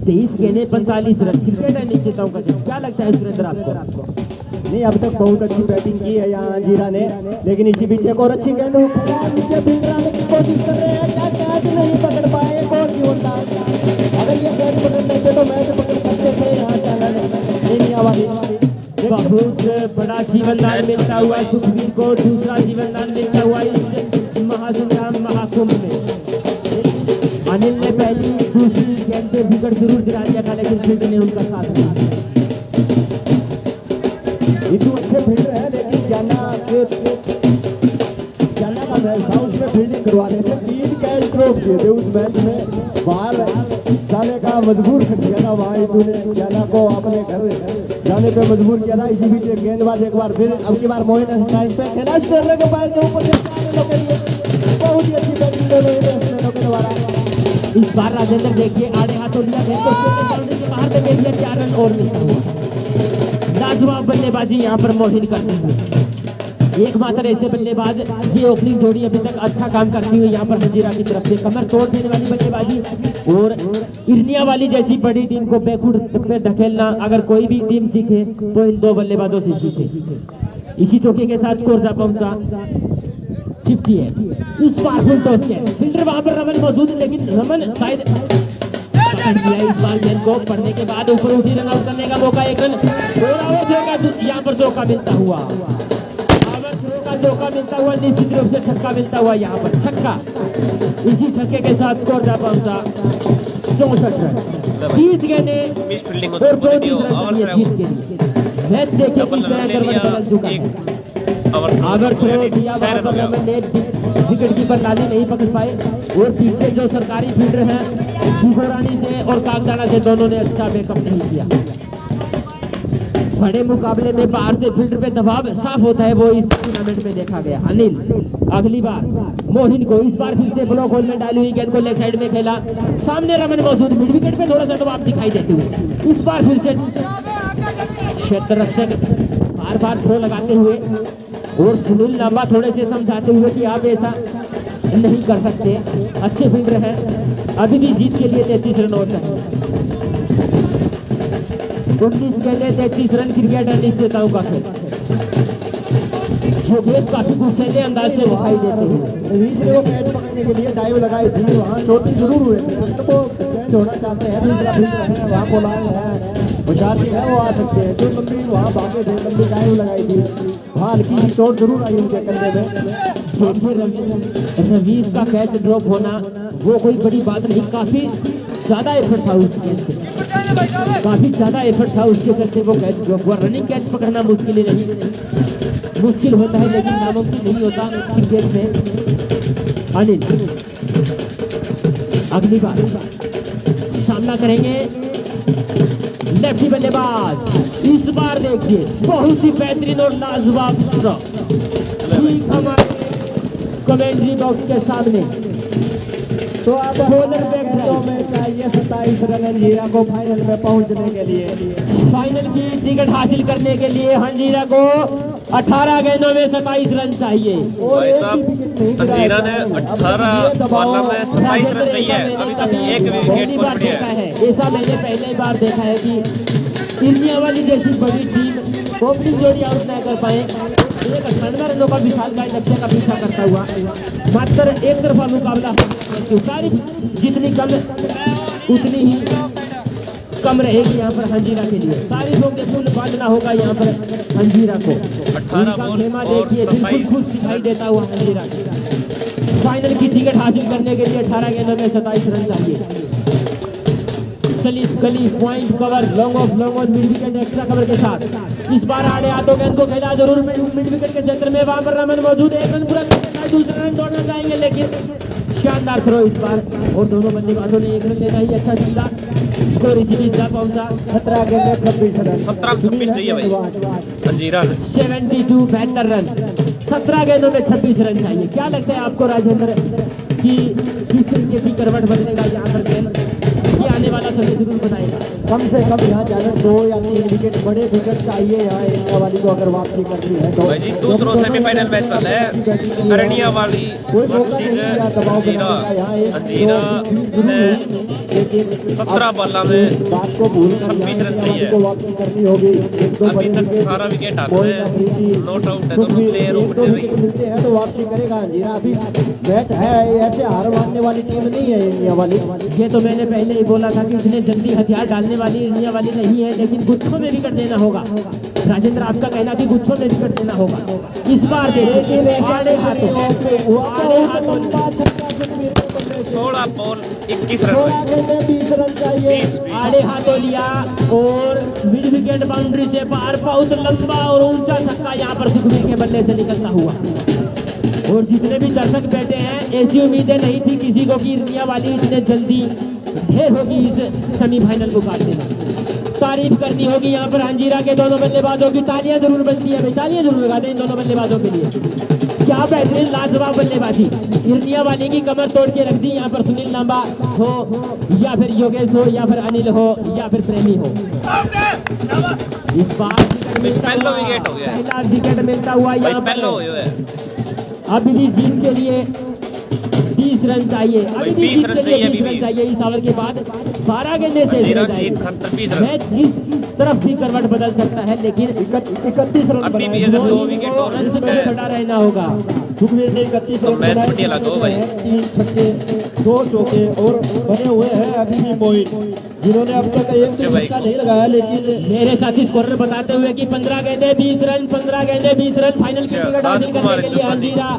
Speaker 1: 23 गेंदें 45 रन। क्रिकेट है निश्चितताओं का जब क्या लगता है सुरेंद्र आपको?
Speaker 3: नहीं, अब तक बहुत अच्छी बैटिंग की है यहाँ जीरा ने, लेकिन इसी बीच एक और अच्छी गेंद नीचे भिंडराने की कोशिश कर रहे हैं, क्या कैच नहीं पकड़ पाए। एक और नहीं होता, अगर ये कैच पकड़ लेते तो मैच पकड़ सकते थे। यहाँ
Speaker 1: बहुत बड़ा जीवनदान मिलता हुआ सुखबीर को, दूसरा जीवनदान मिलता हुआ इस महासंग्राम महाकुंभ में। अनिल ने पहली दूसरी गेंद पे विकेट जरूर गिरा दिया था, लेकिन फील्ड ने उनका साथ दिया।
Speaker 3: इतने अच्छे फील्डर है, लेकिन जाना का मैच था, उसमें फील्डिंग करवा रहे थे। 3 कैच ड्रॉप किए थे उस मैच में, बाहर जाने का मजबूर कर दिया था। वहाँ इतू ने जाना को अपने घर जाने पे मजबूर किया था। इसी बीच गेंदबाज एक बार फिर अब की बार मोहिन स्टाइल पे खेला, स्टेरर के पैर के ऊपर बहुत ही अच्छी बैटिंग के द्वारा।
Speaker 1: इस बार राजेंद्र देखिए आड़े हाथों लिया गेंद को बाउंड्री के बाहर तक दिया, 4 रन और मिलता हुआ। लाजवाब बल्लेबाजी यहाँ पर मोहिन करते हैं। एकमात्र ऐसे बल्लेबाज ये ओपनिंग जोड़ी अभी तक अच्छा काम करती हुई यहाँ पर मंजीरा की तरफ से कमर तोड़ देने वाली बल्लेबाजी और इर्निया वाली जैसी बड़ी टीम को बैकफुट पे धकेलना अगर कोई भी टीम सीखे तो इन 2 बल्लेबाजों से सीखे। इसी चौके के साथ स्कोर जा पहुंचा 50 है। इस बार फुल टॉस है, फील्डर वहां पर रमन मौजूद है, लेकिन रमन शायद इस बार गेंद को पढ़ने के बाद ऊपर उठी रन आउट करने का मौका। 1 रन यहाँ पर चौका मिलता हुआ, चौका मिलता हुआ, निश्चित रूप से छक्का मिलता हुआ यहाँ पर छक्का। इसी छक्के के साथ स्कोर जा पहुंचा 64 रन। 30 गेंदें
Speaker 2: मिस फील्डिंग को
Speaker 1: और 2
Speaker 2: जीत
Speaker 1: जीत के लिए मैच देखिए किस तरह गड़बड़ बदल चुका है। अगर थ्रो दिया वहां पर रमन ने विकेट कीपर लाली नहीं पकड़ पाए और पीछे जो सरकारी फील्डर हैं शिवरानी से और कागदाना से दोनों ने अच्छा बैकअप नहीं किया। बड़े मुकाबले में बाहर से फील्डर पे दबाव साफ होता है, वो इस टूर्नामेंट में देखा गया। अनिल अगली बार मोहिन को, इस बार फिर से ब्लॉक होल में डाली हुई गेंद को लेग साइड में खेला, सामने रमन मौजूद, मिड विकेट पे थोड़ा सा दबाव दिखाई देते हुए। इस बार फिर से क्षेत्र रक्षक बार बार थ्रो लगाते हुए और सुनील लांबा थोड़े से समझाते हुए कि आप ऐसा नहीं कर सकते, अच्छे फील्डर हैं, अभी भी जीत के लिए 33 रन और चाहिए। 19 गेंदें 33 रन। क्रिकेट अनिश्चितताओं का खेल। योगेश काफी गुस्सेले अंदाज से दिखाई देते हैं।
Speaker 3: रवीश ने वो कैच पकड़ने के लिए डाइव लगाई थी, वहाँ चोटी जरूर हुए थे। अगर वो कैच होना चाहते हैं, दूसरा फील्डर है वहाँ बोलाए है, मुशारफी है, वो आ सकते हैं। जो लंबी वहाँ भागे थे, लंबी डाइव लगाई थी, वहाँ हल्की चोट जरूर आई उनके कंधे में।
Speaker 1: देखिए रवीश का कैच ड्रॉप होना वो कोई बड़ी बात नहीं, काफी ज्यादा एफर्ट था उसके, काफी ज्यादा एफर्ट था उसके चलते वो कैच ड्रॉप हुआ। रनिंग कैच पकड़ना मुश्किल ही नहीं, मुश्किल होता है लेकिन नामुमकिन नहीं होता क्रिकेट में। अनिल अगली बार सामना करेंगे लेफ्टी बल्लेबाज। इस बार देखिए बहुत ही बेहतरीन और लाजवाब ठीक हमारे कमेंट्री बॉक्स के सामने।
Speaker 3: तो अब बॉलर बैट्समैनों में चाहिए 27 रन हंजीरा को फाइनल में पहुंचने के लिए,
Speaker 1: फाइनल की टिकट हासिल करने के लिए हंजीरा को 18 गेंदों में 27 रन चाहिए।
Speaker 2: भाई साहब हंजीरा ने 18 बॉलों में 27 रन चाहिए, अभी तक एक भी विकेट पर पड़ा है।
Speaker 1: ऐसा मैंने पहले बार देखा है कि इर्निया वाली जैसी बड़ी टीम ओपनिंग जोड़ी आउट न कर पाए। 98 रनों का विशालकाय लक्ष्य का पीछा करता हुआ मात्र एक तरफा मुकाबला, सारी जितनी कम उतनी ही कम रहेगी यहाँ पर हंजीरा के लिए। तारीफों के फूल बांटना होगा यहाँ पर हंजीरा को।
Speaker 2: 18 बॉल और
Speaker 1: देखिए बिल्कुल खुश दिखाई देता हुआ हंजीरा। फाइनल की टिकट हासिल करने के लिए 18 गेंदों में 27 रन चाहिए। कली point cover long off mid wicket extra cover के साथ इस बार आड़े हाथों गेंद को खेला जरूर मिड विकेट के क्षेत्र में, वहां पर रमन मौजूद है। 1 रन पूरा दूसरा रन दौड़ना चाहेंगे लेकिन शानदार थ्रो इस बार और दोनों बल्लेबाजों ने 1 रन लेना ही अच्छा खेला। स्कोर इसी जा पहुंचा 17 गेंद 26 रन
Speaker 2: 17-26 चाहिए भाई हंजीरा ने
Speaker 1: 72 रन। 17 गेंदों में 26 रन चाहिए। क्या लगता है आपको राजेंद्र कि किस तरीके की करवट बदलेगा यहाँ पर खेल? आने वाला समय जरूर बताएगा।
Speaker 3: कम से कम यहाँ जाकर 2 या 3 विकेट बड़े विकेट चाहिए यहाँ इंडिया वाली को अगर वापसी करनी है तो।
Speaker 2: भाई जी दूसरों सेमीफाइनल मैच चल रहा है अरनिया वाली अंजीरा ने 17 बॉल में
Speaker 3: बात को भूल
Speaker 2: 26 रन चाहिए।
Speaker 3: को वापसी करनी होगी।
Speaker 2: अभी तक सारा विकेट हाथ में, नॉट आउट है दोनों प्लेयर ऊपर
Speaker 3: मिलते हैं तो वापसी करेगा अंजीरा। अभी मैच है, ऐसे हार मानने वाली टीम नहीं है इंडिया वाली।
Speaker 1: ये तो मैंने पहले ही बोला था कि इतने जल्दी हथियार डालने वाली इंडिया वाली नहीं है, लेकिन गुच्छों में विकेट देना होगा। राजेंद्र आपका कहना कि गुच्छों में विकेट देना होगा इस बार। आड़े हाथों
Speaker 2: 16 बॉल 21 रन
Speaker 3: 20 रन चाहिए।
Speaker 1: आड़े हाथों लिया और मिड विकेट बाउंड्री से पार, बहुत लंबा और ऊंचा छक्का यहाँ पर सुखबीर के बल्ले से निकलता हुआ। और जितने भी दर्शक बैठे हैं, ऐसी उम्मीदें नहीं थी किसी को कि इंडिया वाली इतने जल्दी ढेर होगी इस सेमीफाइनल मुकाबले में। तारीफ करनी होगी यहाँ पर अंजीरा के दोनों बल्लेबाजों की। तालियां जरूर बनती है भाई, तालियां जरूर लगा दें इन दोनों बल्लेबाजों के लिए। क्या बेहतरीन लाजवाब बल्लेबाजी। इंडिया वाली की कमर तोड़ के रख दी यहाँ पर। सुनील लांबा हो या फिर योगेश हो या फिर अनिल हो या फिर प्रेमी हो, इस बार
Speaker 2: पहला विकेट हो गया,
Speaker 1: पहला विकेट मिलता हुआ यहाँ पर। अभी भी जीत के लिए 20 रन चाहिए। अभी भी
Speaker 2: 20 रन चाहिए,
Speaker 1: 20 रन चाहिए इस ओवर के बाद। 12 गेंदे से मैच इस तरफ भी करवट बदल सकता है, लेकिन 31 रन
Speaker 2: अभी भी अगर 2 विकेट और
Speaker 1: बटा रहना होगा।
Speaker 3: सुखबीर ने 31
Speaker 2: तो मैच पटियाला दो भाई
Speaker 3: 3 छक्के 2 चौके और बने हुए हैं अभी भी मोइन, जिन्होंने अब तक एक छक्का नहीं लगाया। लेकिन
Speaker 1: मेरे साथी स्कोरर बताते हुए कि 15 गेंदे 20 रन, 15 गेंदे 20 रन फाइनल के टिकट हासिल करने के लिए अंजीरा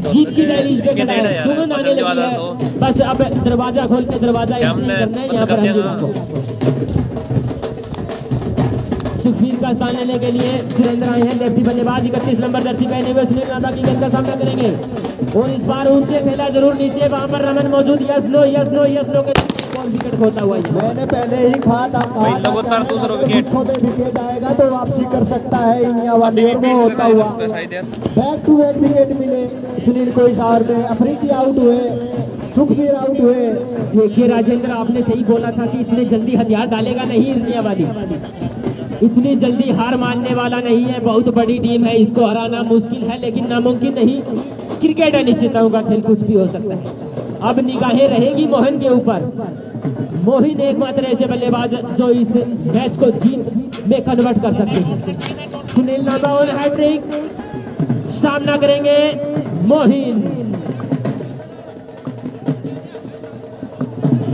Speaker 1: जीत की दहलीज पे खड़ा है। जुनून आने लगी है, बस अब दरवाजा खोल के दरवाजा करना है यहाँ पर अंजीरा को। सुखबीर का स्थान लेने के लिए सुरेंद्र आए हैं। लेफ्टी बल्लेबाज 31 नंबर जर्सी पहने हुए सुनील नादा की गेंद का सामना करेंगे और इस बार ऊंचे खेला जरूर नीचे, वहां पर रमन मौजूद। यस नो के विकेट खोता हुआ है।
Speaker 3: मैंने पहले ही कहा था
Speaker 2: लगातार दूसरा
Speaker 3: विकेट आएगा तो वापसी कर सकता है इंडिया वाली। होता हुआ बैक टू बैक विकेट मिले सुनील को इस ओवर में। अफरीदी आउट हुए, सुखबीर आउट हुए।
Speaker 1: देखिए राजेंद्र, आपने सही बोला था कि इतने जल्दी हथियार डालेगा नहीं इंडिया वाली, इतनी जल्दी हार मानने वाला नहीं है। बहुत बड़ी टीम है, इसको हराना मुश्किल है लेकिन नामुमकिन नहीं। क्रिकेट है, निश्चितताओं का खेल, कुछ भी हो सकता है। अब निगाहें रहेगी मोहन के ऊपर। मोहिन एकमात्र ऐसे बल्लेबाज जो इस मैच को जीत में कन्वर्ट कर सकते हैं। सुनील नाबा और हैट्रिक, सामना करेंगे मोहिन।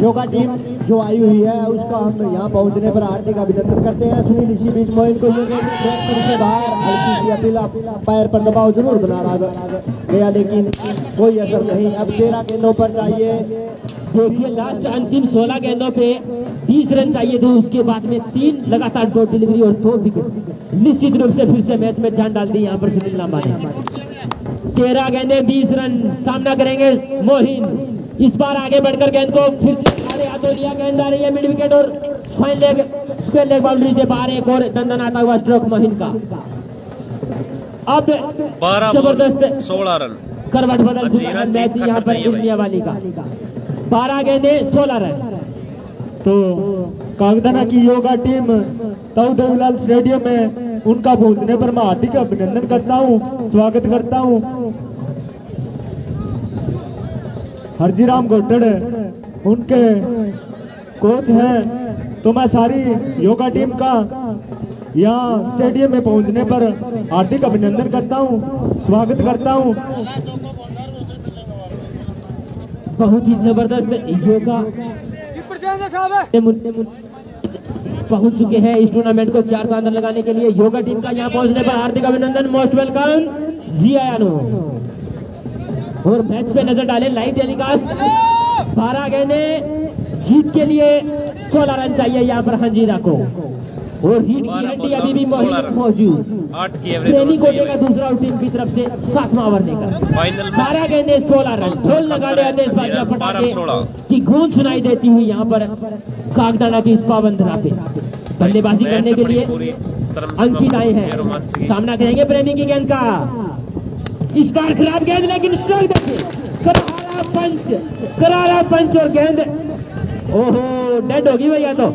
Speaker 3: योगा टीम जो आई हुई है उसका हम यहाँ पहुँचने पर हार्दिक अभिनंदन करते हैं। सुनील इसी बीच मोहिन को से बाहर हल्की सी अपील, पैर पर दबाव जरूर बना रहा गया लेकिन कोई असर नहीं। अब 13 गेंदों पर चाहिए।
Speaker 1: देखिए लास्ट अंतिम 16 गेंदों पे 30 रन चाहिए थे, उसके बाद में 3 लगातार डॉट डिलीवरी और 2 विकेट। निश्चित रूप से फिर से मैच में जान डाल दी यहाँ पर सुनील लांबा ने। 13 गेंदे 20 रन, सामना करेंगे मोहिन। इस बार आगे बढ़कर गेंद को फिर से आड़े हाथों लिया, गेंद आ रही है मिड विकेट और fine leg square leg boundary से बाहर। एक और दंदन आता हुआ स्ट्रोक मोहिन का। अब
Speaker 2: 12
Speaker 1: जबरदस्त
Speaker 2: 16 रन
Speaker 1: करवट बदल चुका है मैच यहाँ पर इंडिया वाली का। 12 गेंदे 16 रन।
Speaker 3: तो कागदाना की योगा टीम ताऊ स्टेडियम में उनका पहुंचने पर मैं हार्दिक अभिनंदन करता हूं, स्वागत करता हूं। हरजीराम गोटड़ उनके कोच हैं, तो मैं सारी योगा टीम का यहाँ स्टेडियम में पहुंचने पर हार्दिक अभिनंदन करता हूं, स्वागत करता हूं।
Speaker 1: बहुत ही जबरदस्त योगा पहुंच चुके हैं इस टूर्नामेंट को 4 का अंदर लगाने के लिए। योगा टीम का यहाँ पहुंचने पर हार्दिक अभिनंदन, मोस्ट वेलकम जी आयानो। और मैच पे नजर डालें, लाइव टेलीकास्ट। 12 गेंदे जीत के लिए 16 रन चाहिए यहाँ पर हंजीरा को। और हीट की हड्डी अभी भी मौजूद।
Speaker 2: 8 की
Speaker 1: प्रेमी कोटे का दूसरा टीम की तरफ से 7वां ओवर लेकर 12 गेंदे 16 रन। ढोल लगाड़े आदेश बाजिया पटाखे की गूंज सुनाई देती हुई यहाँ पर कागदाना की इस पावन धरा पे बल्लेबाजी करने के लिए अंकित आए हैं। सामना करेंगे प्रेमी की गेंद का। इस बार खराब गेंद लेकिन स्ट्रोक देखिए, करारा पंच और गेंद ओहो डेड होगी भैया, तो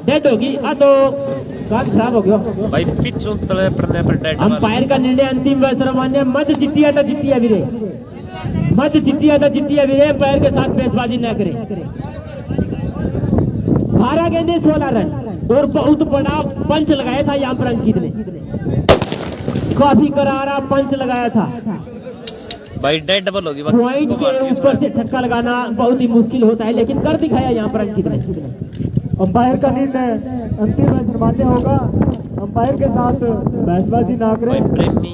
Speaker 1: डेड होगी। तो काम खराब हो गया
Speaker 2: भाई, पिच तले पड़ने पर डेड।
Speaker 1: अंपायर का निर्णय अंतिम व सर्वमान्य। मत जितिया था जितिया वीरे, मत जितिया था जितिया वीरे। अंपायर के साथ बेसबाजी न करें। 12 गेंदे 16 रन और बहुत बड़ा पंच लगाया था यहाँ पर अंकित ने, काफी करारा पंच लगाया था।
Speaker 2: भाई डेड डबल होगी।
Speaker 1: पॉइंट के ऊपर से छक्का लगाना बहुत ही मुश्किल होता है, लेकिन कर दिखाया यहाँ पर अंकित ने।
Speaker 3: अंपायर का निर्णय अंतिम मैच मान्य होगा। अंपायर के साथ बहसबाजी ना
Speaker 2: भाई
Speaker 3: करें।
Speaker 2: प्रेमी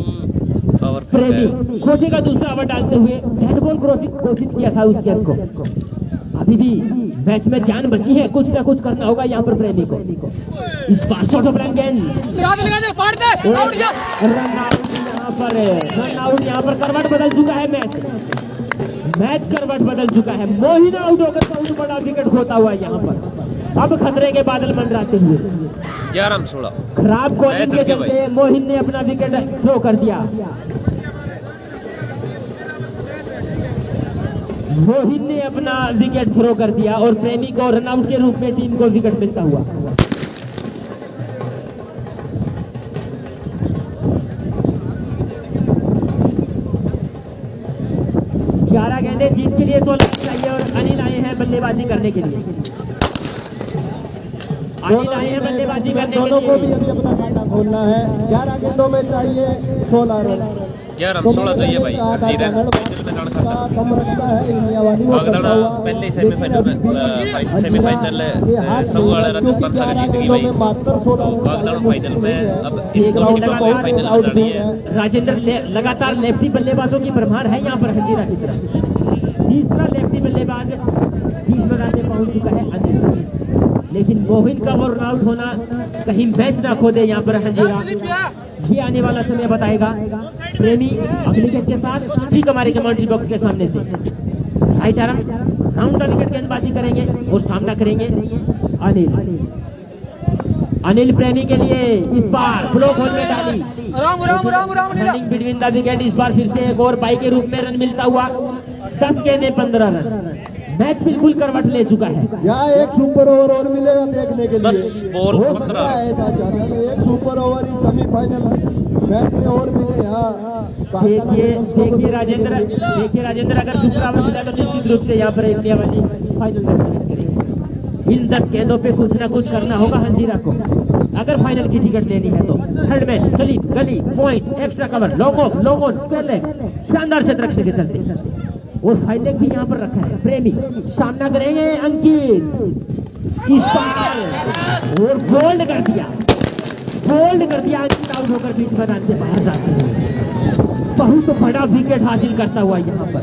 Speaker 2: पावर
Speaker 1: प्रेमी खोटे का दूसरा ओवर डालते हुए हेड बॉल कोशिश किया था उस गेंद को। अभी भी मैच में जान बची है, कुछ ना कुछ करना होगा यहाँ पर प्रेमी को। इस बार शॉट ऑफ रन गेंद, रन आउट। यहाँ पर करवट बदल चुका है मैच करवट बदल चुका है। मोहिन आउट होकर बहुत बड़ा विकेट खोता हुआ है यहाँ पर। अब खतरे के बादल मंडराते हुए
Speaker 2: 11-16
Speaker 1: खराब बॉलिंग के चलते मोहिन ने अपना विकेट थ्रो कर दिया। मोहिन ने अपना विकेट थ्रो कर दिया और प्रेमी को रनआउट के रूप में टीम को विकेट मिलता हुआ। ग्यारह गेंदे जीत के लिए 16 चाहिए और अनिल आए हैं बल्लेबाजी करने के लिए। अनिल आए हैं बल्लेबाजी करने
Speaker 3: दोनों
Speaker 1: के
Speaker 3: को भी
Speaker 1: लिए।
Speaker 3: अभी अपना खाता खोलना है। 11 गेंदों में चाहिए 16 रन।
Speaker 2: 11-16 चाहिए भाई। जीरा फाइनल में जाना खाता
Speaker 3: कम रखता है इंडिया वाली।
Speaker 2: कागदाड़ा पहले सेमीफाइनल में सेमीफाइनल सब वाले राजस्थान से जीत गई भाई। कागदाड़ा फाइनल में अब इन दोनों की पार्टी फाइनल में जानी है।
Speaker 1: राजेंद्र लगातार लेफ्टी बल्लेबाजों की भरमार है यहाँ पर हजीरा की तरफ। तीसरा लेफ्टी बल्लेबाज 30 रन पे पहुंच चुका है अनिल, लेकिन मोहिन का वो रन आउट होना कहीं मैच ना खो दे यहाँ पर हजीरा। ये आने वाला समय बताएगा। प्रेमी अगली विकेट के साथ ठीक हमारे कमेंट्री बॉक्स के सामने से right arm round the wicket गेंदबाजी करेंगे और सामना करेंगे अनिल प्रेमी के लिए इस बार फ्लो खोल में डाली रनिंग बिटवीन द विकेट। इस बार फिर से एक और बाई के रूप में रन मिलता हुआ 10 गेंदे 15 रन। मैच बिल्कुल करवट ले चुका है।
Speaker 3: यहाँ एक सुपर ओवर और मिलेगा देखने के लिए।
Speaker 2: 10 बॉल 15
Speaker 3: एक सुपर ओवर सेमीफाइनल मैच में और मिले।
Speaker 1: देखिए राजेंद्र अगर दूसरा ओवर मिला तो निश्चित रूप से यहाँ पर इंडिया वाली फाइनल में करेगी। इन 10 गेंदों पे कुछ ना कुछ करना होगा हंजीरा को अगर फाइनल की टिकट लेनी है तो। थर्ड मैच गली गली point extra cover long on पहले शानदार क्षेत्र रखने के चलते और फाइनल भी यहाँ पर रखा है। प्रेमी सामना करेंगे अंकित इस बार और बोल्ड कर दिया अंकित आउट होकर बीच मैदान से बाहर जाते हैं। बहुत बड़ा विकेट हासिल करता हुआ यहाँ पर।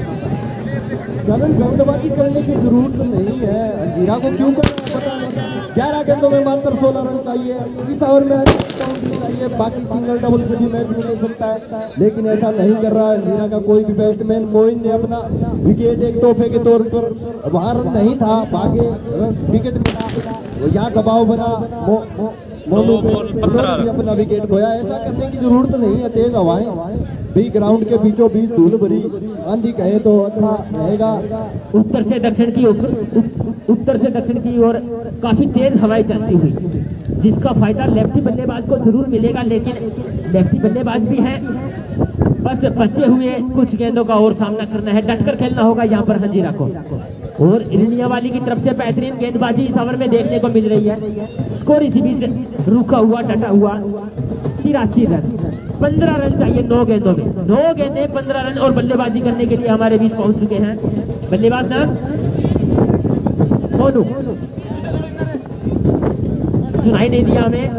Speaker 3: गेंदबाजी करने की जरूरत नहीं है। अंजीरा को क्यों करना पता नहीं। 11 गेंदों में मात्र 16 रन चाहिए। इस ओवर में चाहिए, बाकी सिंगल डबल से भी मैच मिल सकता है, लेकिन ऐसा नहीं कर रहा है अंजीरा का कोई भी बैट्समैन। मोइन ने अपना विकेट एक तोहफे के तौर पर वहां रन नहीं था, भागे विकेट मिला, यहाँ दबाव बना मोनू पे अपना विकेट खोया। ऐसा करने की जरूरत नहीं है। तेज हवाएं भी ग्राउंड के बीचों बीच धूल भरी आंधी कहे तो अच्छा रहेगा।
Speaker 1: उत्तर से दक्षिण की ओर काफी तेज हवाएं चलती हुई, जिसका फायदा लेफ्टी बल्लेबाज को जरूर मिलेगा, लेकिन लेफ्टी बल्लेबाज भी हैं, बस बचे हुए कुछ गेंदों का और सामना करना है। डटकर खेलना होगा यहाँ पर हंजीरा को। और इंडिया वाली की तरफ से बेहतरीन गेंदबाजी इस ओवर में देखने को मिल रही है। स्कोर इसी बीच रुका हुआ डटा हुआ 83 रन। 15 रन चाहिए 9 गेंदों में। 9 गेंदे 15 रन और बल्लेबाजी करने के लिए हमारे बीच पहुंच चुके हैं बल्लेबाज नाम सोनू, सुनाई नहीं दिया हमें।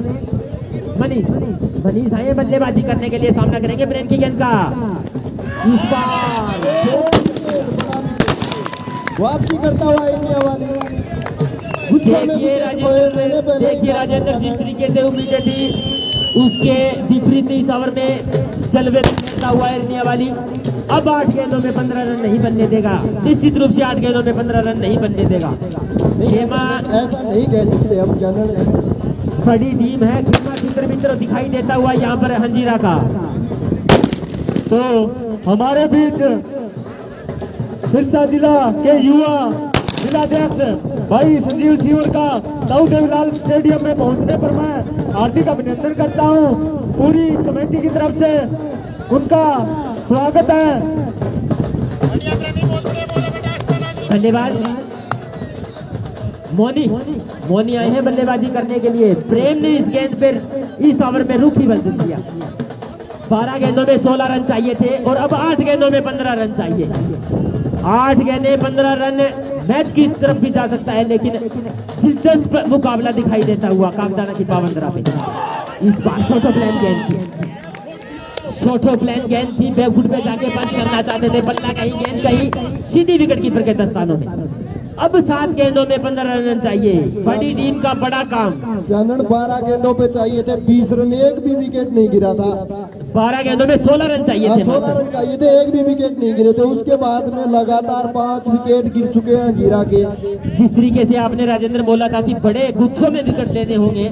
Speaker 1: मनीष आए बल्लेबाजी करने के लिए, सामना करेंगे प्रेम की गेंद का। इस बार
Speaker 3: वापसी करता हुआ इंडिया वाले।
Speaker 1: देखिए राजेंद्र जिस तरीके से उम्मीदें थी उसके विपरीत इस ओवर में जलवे करता हुआ है इंडिया वाली। अब 8 गेंदों में 15 रन नहीं बनने देगा, निश्चित रूप से 8 गेंदों में 15 रन नहीं बनने देगा।
Speaker 3: ऐसा नहीं कह सकते हम, चैनल
Speaker 1: बड़ी टीम है। चित्र दिखाई देता हुआ यहाँ पर हंजीरा का।
Speaker 3: तो हमारे बीच सिरसा जिला के युवा जिलाध्यक्ष भाई संजीव सिंह का दाऊ देवलाल स्टेडियम में पहुंचने पर मैं हार्दिक अभिनंदन करता हूं। पूरी कमेटी की तरफ से उनका स्वागत है।
Speaker 1: धन्यवाद। मोनी आए हैं बल्लेबाजी करने के लिए। प्रेम ने इस गेंद पर इस ओवर में रुख ही बंद किया। 12 गेंदों में 16 रन चाहिए थे और अब 8 गेंदों में 15 रन चाहिए। 8 गेंदें 15 रन मैच की तरफ भी जा सकता है, लेकिन दिलचस्प मुकाबला दिखाई देता हुआ कागदाना की पावंदरा पे। इस बार छोटो प्लान गेंद थी, छोटो प्लान गेंद थी। बैकफुट पे जाके पंच करना चाहते थे, बल्ला कहीं गेंद कहीं सीधी विकेट कीपर के दस्तानों में। अब 7 गेंदों में 15 रन चाहिए। बड़ी टीम का बड़ा काम।
Speaker 3: चानन 12 गेंदों पे चाहिए थे 20 रन, एक भी विकेट नहीं गिरा था।
Speaker 1: 12 गेंदों में 16 रन चाहिए थे।
Speaker 3: 16 रन चाहिए थे, एक भी विकेट नहीं गिरे थे। उसके बाद में लगातार 5 विकेट गिर चुके हैं जीरा के।
Speaker 1: जिस तरीके से आपने राजेंद्र बोला था कि बड़े गुच्छों में विकेट लेने होंगे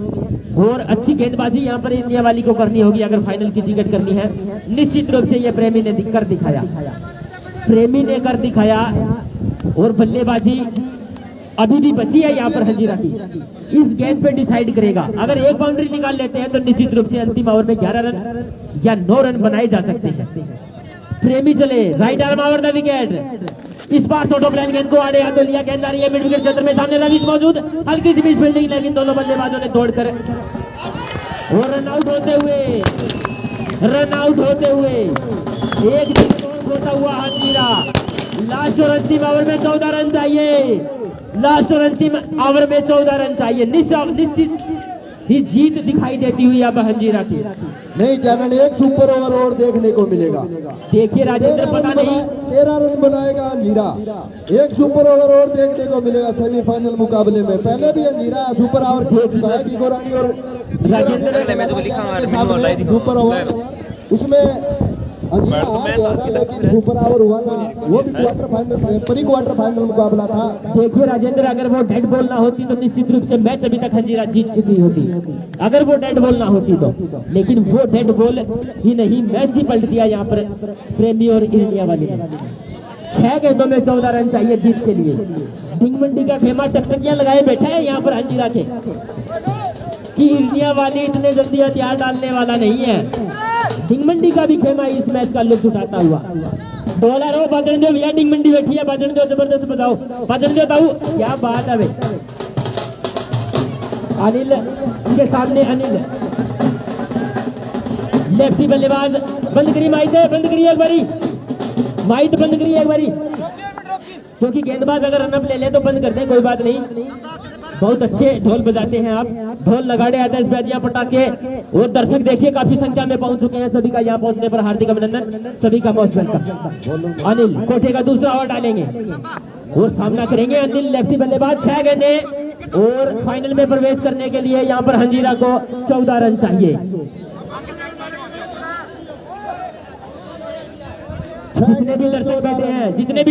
Speaker 1: और अच्छी गेंदबाजी यहाँ पर इंडिया वाली को करनी होगी अगर फाइनल की टिकट करनी है, निश्चित रूप से ये प्रेमी ने कर दिखाया। प्रेमी ने कर दिखाया और बल्लेबाजी अभी भी बची है यहाँ पर हजीरा की। इस गेंद पे डिसाइड करेगा। अगर एक बाउंड्री निकाल लेते हैं तो निश्चित रूप से अंतिम ओवर में 11 रन या 9 रन बनाए जा सकते हैं। प्रेमी चले, right arm over the wicket. इस बार छोटो प्लान गेंद को आड़े हाथों लिया। गेंद आ रही है मिड विकेट क्षेत्र में, सामने रवीश मौजूद। हल्की सी मिस फील्डिंग, लेकिन दोनों बल्लेबाजों ने तोड़कर और रन आउट होते हुए एक होता हुआ हजीरा। लास्ट और अंतिम ओवर में 14 रन चाहिए। लास्ट और अंतिम ओवर में 14 रन चाहिए। निश्चित ही जीत दिखाई देती हुई अब हंजीरा की।
Speaker 3: नहीं जानन, एक सुपर ओवर और देखने को मिलेगा।
Speaker 1: देखिए राजेंद्र, पता नहीं
Speaker 3: 13 रन बनाएगा अंजीरा। एक सुपर ओवर और देखने को मिलेगा सेमीफाइनल मुकाबले में। पहले भी अंजीरा सुपर ओवर खेल चुका है, गिगोरानी और
Speaker 1: राजेंद्र
Speaker 3: सुपर ओवर उसमें सुपर ओवर हुआ था, वो भी quarter final, pre quarter final मुकाबला था।
Speaker 1: देखिए राजेंद्र, अगर वो डेड बॉल ना होती तो निश्चित रूप से मैच अभी तक हंजीरा जीत चुकी होती, अगर वो डेड बॉल ना होती तो। लेकिन वो डेड बॉल ही नहीं, मैच ही पलट दिया यहाँ पर प्रेमी और इंडिया वाले ने। 6 गेंदों में 14 रन चाहिए जीत के लिए। डिंग मंडी का खेमा टकटकियां लगाए बैठा है यहाँ पर हंजीरा के कि इंडिया वाले इतने जल्दी हथियार डालने वाला नहीं है। डिंग मंडी का भी खेमा इस मैच का लुत्फ उठाता हुआ। बॉलर हो बदन जो भैया, डिंग मंडी बैठी है, बदन जो जबरदस्त बताओ, बदन जो ताऊ, क्या बात है। अनिल उनके सामने, अनिल लेफ्टी बल्लेबाज। बंद करी माइट, बंद करी एक बारी माइट, बंद करी एक बारी, क्योंकि गेंदबाज अगर रनअप ले ले तो बंद करते हैं, कोई बात नहीं। बहुत अच्छे ढोल बजाते हैं आप, ढोल लगाड़े आते हैं, बैजिया पटाखे। और दर्शक देखिए काफी संख्या में पहुंच चुके हैं। सभी का यहाँ पहुंचने पर हार्दिक अभिनंदन, सभी का मोस्ट वेलकम। अनिल कोठे का दूसरा ओवर डालेंगे और सामना करेंगे अनिल, लेफ्टी बल्लेबाज। 6 गेंदें और फाइनल में प्रवेश करने के लिए यहाँ पर हंजीरा को 14 रन चाहिए। जितने भी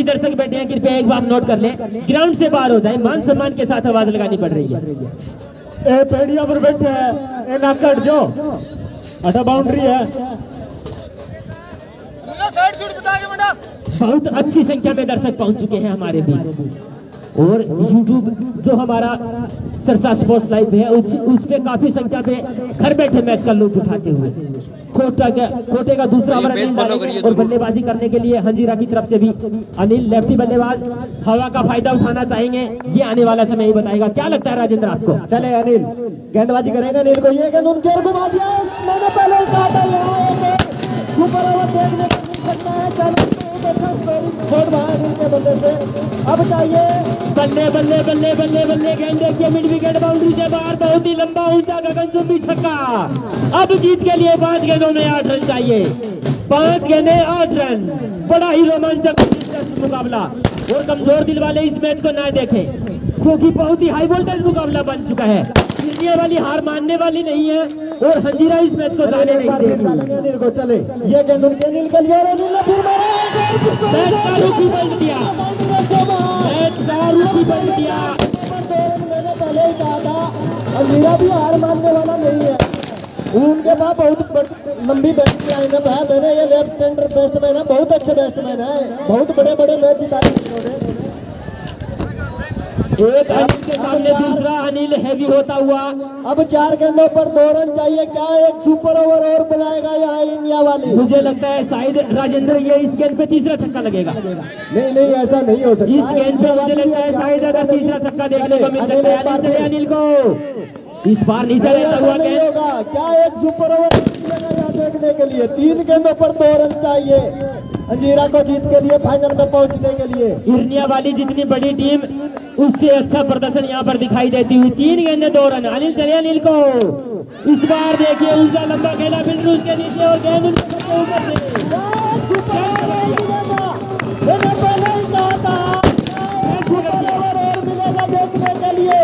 Speaker 1: दर्शक बैठे हैं कृपया एक बार नोट कर लें, ग्राउंड से बाहर हो जाए, मान सम्मान के साथ आवाज लगानी पड़ रही है।
Speaker 3: ए पेड़िया पर बैठे हैं, ए नाकट जो अच्छा बाउंड्री है।
Speaker 1: बहुत अच्छी संख्या में दर्शक पहुंच चुके हैं हमारे बीच, और यूट्यूब जो हमारा सरसा स्पोर्ट्स लाइव है उस पे काफी संख्या में घर बैठे मैच का लुत्फ उठाते हुए। कोटे का दूसरा ओवर और बल्लेबाजी करने के लिए हंजीरा की तरफ से भी अनिल, लेफ्टी बल्लेबाज। हवा का फायदा उठाना चाहेंगे, ये आने वाला समय ही बताएगा। क्या लगता है राजेंद्र आपको?
Speaker 3: चले अनिल गेंदबाजी करेंगे। अनिल को ये गेंद उनके और घुमा दिया, मैंने पहले काटा यहाँ सुपर ओवर देखने को मिल सकता है। अब चाहिए
Speaker 1: बल्ले बल्ले बल्ले बल्ले बल्ले गेंद देखिए मिड विकेट बाउंड्री से बाहर, बहुत ही लंबा ऊंचा गगनचुंबी छक्का। अब जीत के लिए 5 गेंदों में 8 रन चाहिए। 5 गेंदें 8 रन, बड़ा ही रोमांचक मुकाबला। और कमजोर दिल वाले इस मैच को ना देखें, क्योंकि बहुत ही हाई वोल्टेज मुकाबला बन चुका है। इंडिया वाली हार मानने वाली नहीं है और हंजीरा इस मैच को जाने नहीं देगी।
Speaker 3: चले ये गेंद उनके निकल गया,
Speaker 1: मैच का रुख ही पलट दिया, मैच का रुख ही पलट दिया।
Speaker 3: मैंने पहले ही कहा था हंजीरा भी हार मानने वाला नहीं है। उनके पास बहुत लंबी बैटिंग लाइनअप है। मैंने ये लेफ्ट सेंटर बैट्समैन है, बहुत अच्छे बैट्समैन है, बहुत बड़े बड़े मैच जिताए।
Speaker 1: एक अनिल के सामने दूसरा अनिल हैवी होता हुआ।
Speaker 3: अब 4 गेंदों पर 2 रन चाहिए, क्या एक सुपर ओवर और बनाएगा यहाँ इंडिया वाली?
Speaker 1: मुझे लगता है शायद राजेंद्र ये इस गेंद पे तीसरा छक्का लगेगा।
Speaker 3: नहीं नहीं, ऐसा नहीं हो सकता।
Speaker 1: इस गेंद पे मुझे लगता है शायद अगर तीसरा छक्का देखने को मिल सकता है अनिल को। इस बार नीचे रहता हुआ
Speaker 3: नहीं
Speaker 1: गेंद।
Speaker 3: होगा, क्या एक सुपर ओवर यहाँ देखने के लिए? 3 गेंदों पर 2 रन चाहिए अंजीरा को जीत के लिए, फाइनल में पहुंचने के लिए।
Speaker 1: इर्निया वाली जितनी बड़ी टीम उससे अच्छा प्रदर्शन यहाँ पर दिखाई देती हुई। 3 गेंदे 2 रन। अनिल चले अनिल को। इस बार देखिए ऊंचा लंबा खेला बिल्कुल उसके नीचे और गेंद ऊपर से। मिलेगा देखने के लिए।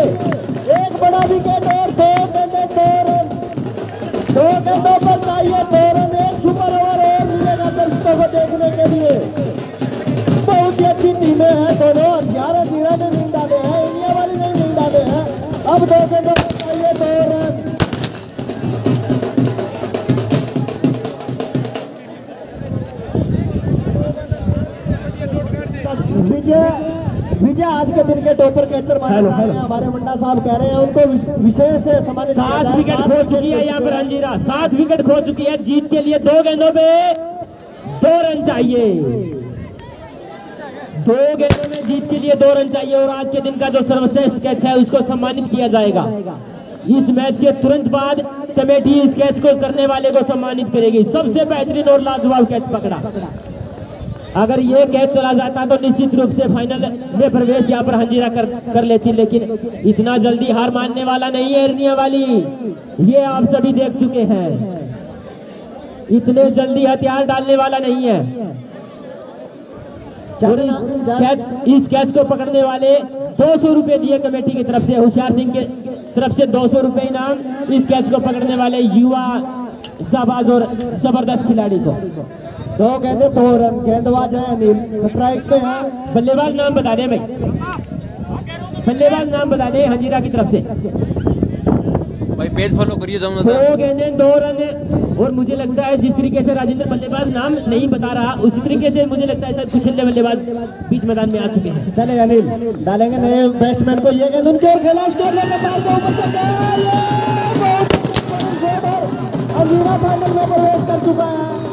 Speaker 1: एक बड़ा विकेट और 2 गेंदे 2 रन। 2 गेंदों पर चाहिए 2 रन। एक सुपर ओवर और मिलेगा दर्शकों को देखने के लिए। बहुत ही अच्छी टीमें हैं दोनों। 11 ने नहीं डाले हैं, इंडिया वाली नहीं डाले हैं। अब 2 गेंदों पर चाहिए 2 रन। विजय आज के दिन के टॉपर कैचर हमारे मुंडा साहब कह रहे हैं, उनको विशेष सम्मानित। 7 विकेट खो चुकी है यहाँ पर अंजीरा। 7 विकेट खो चुकी है। जीत के लिए 2 गेंदों पे 2 रन चाहिए। 2 गेंदों में जीत के लिए 2 रन चाहिए और आज के दिन का जो सर्वश्रेष्ठ कैच है उसको सम्मानित किया जाएगा। इस मैच के तुरंत बाद कमेटी इस कैच को करने वाले को सम्मानित करेगी। सबसे बेहतरीन और लाजवाब कैच पकड़ा। अगर ये कैच चला जाता तो निश्चित रूप से फाइनल में प्रवेश यहाँ पर हंजीरा कर लेती, लेकिन इतना जल्दी हार मानने वाला नहीं है इर्निया वाली। ये आप सभी देख चुके हैं, इतने जल्दी हथियार डालने वाला नहीं है। और इस कैच को पकड़ने वाले 200 रुपए दिए कमेटी की तरफ से। होशियार सिंह के तरफ से 200 रुपए इनाम इस कैच को पकड़ने वाले युवा शाबाज और जबरदस्त खिलाड़ी को।
Speaker 3: 2 गेंदे 2 रन। गेंदबाज है अनिल, स्ट्राइक पे है।
Speaker 1: बल्लेबाज नाम बता दें भाई, बल्लेबाज नाम बता दें हंजीरा की तरफ से।
Speaker 2: भाई पेज फॉलो करिए जाऊंगा।
Speaker 1: 2 गेंदे 2 रन। और मुझे लगता है जिस तरीके से राजेंद्र बल्लेबाज नाम नहीं बता रहा उसी तरीके से मुझे लगता है कुछ बल्लेबाज बीच मैदान में आ चुके हैं।
Speaker 3: चले अनिल डालेंगे नए बैट्समैन को। ये गेंद उनके और खेला अंजीरा फाइनल में प्रवेश कर चुका है।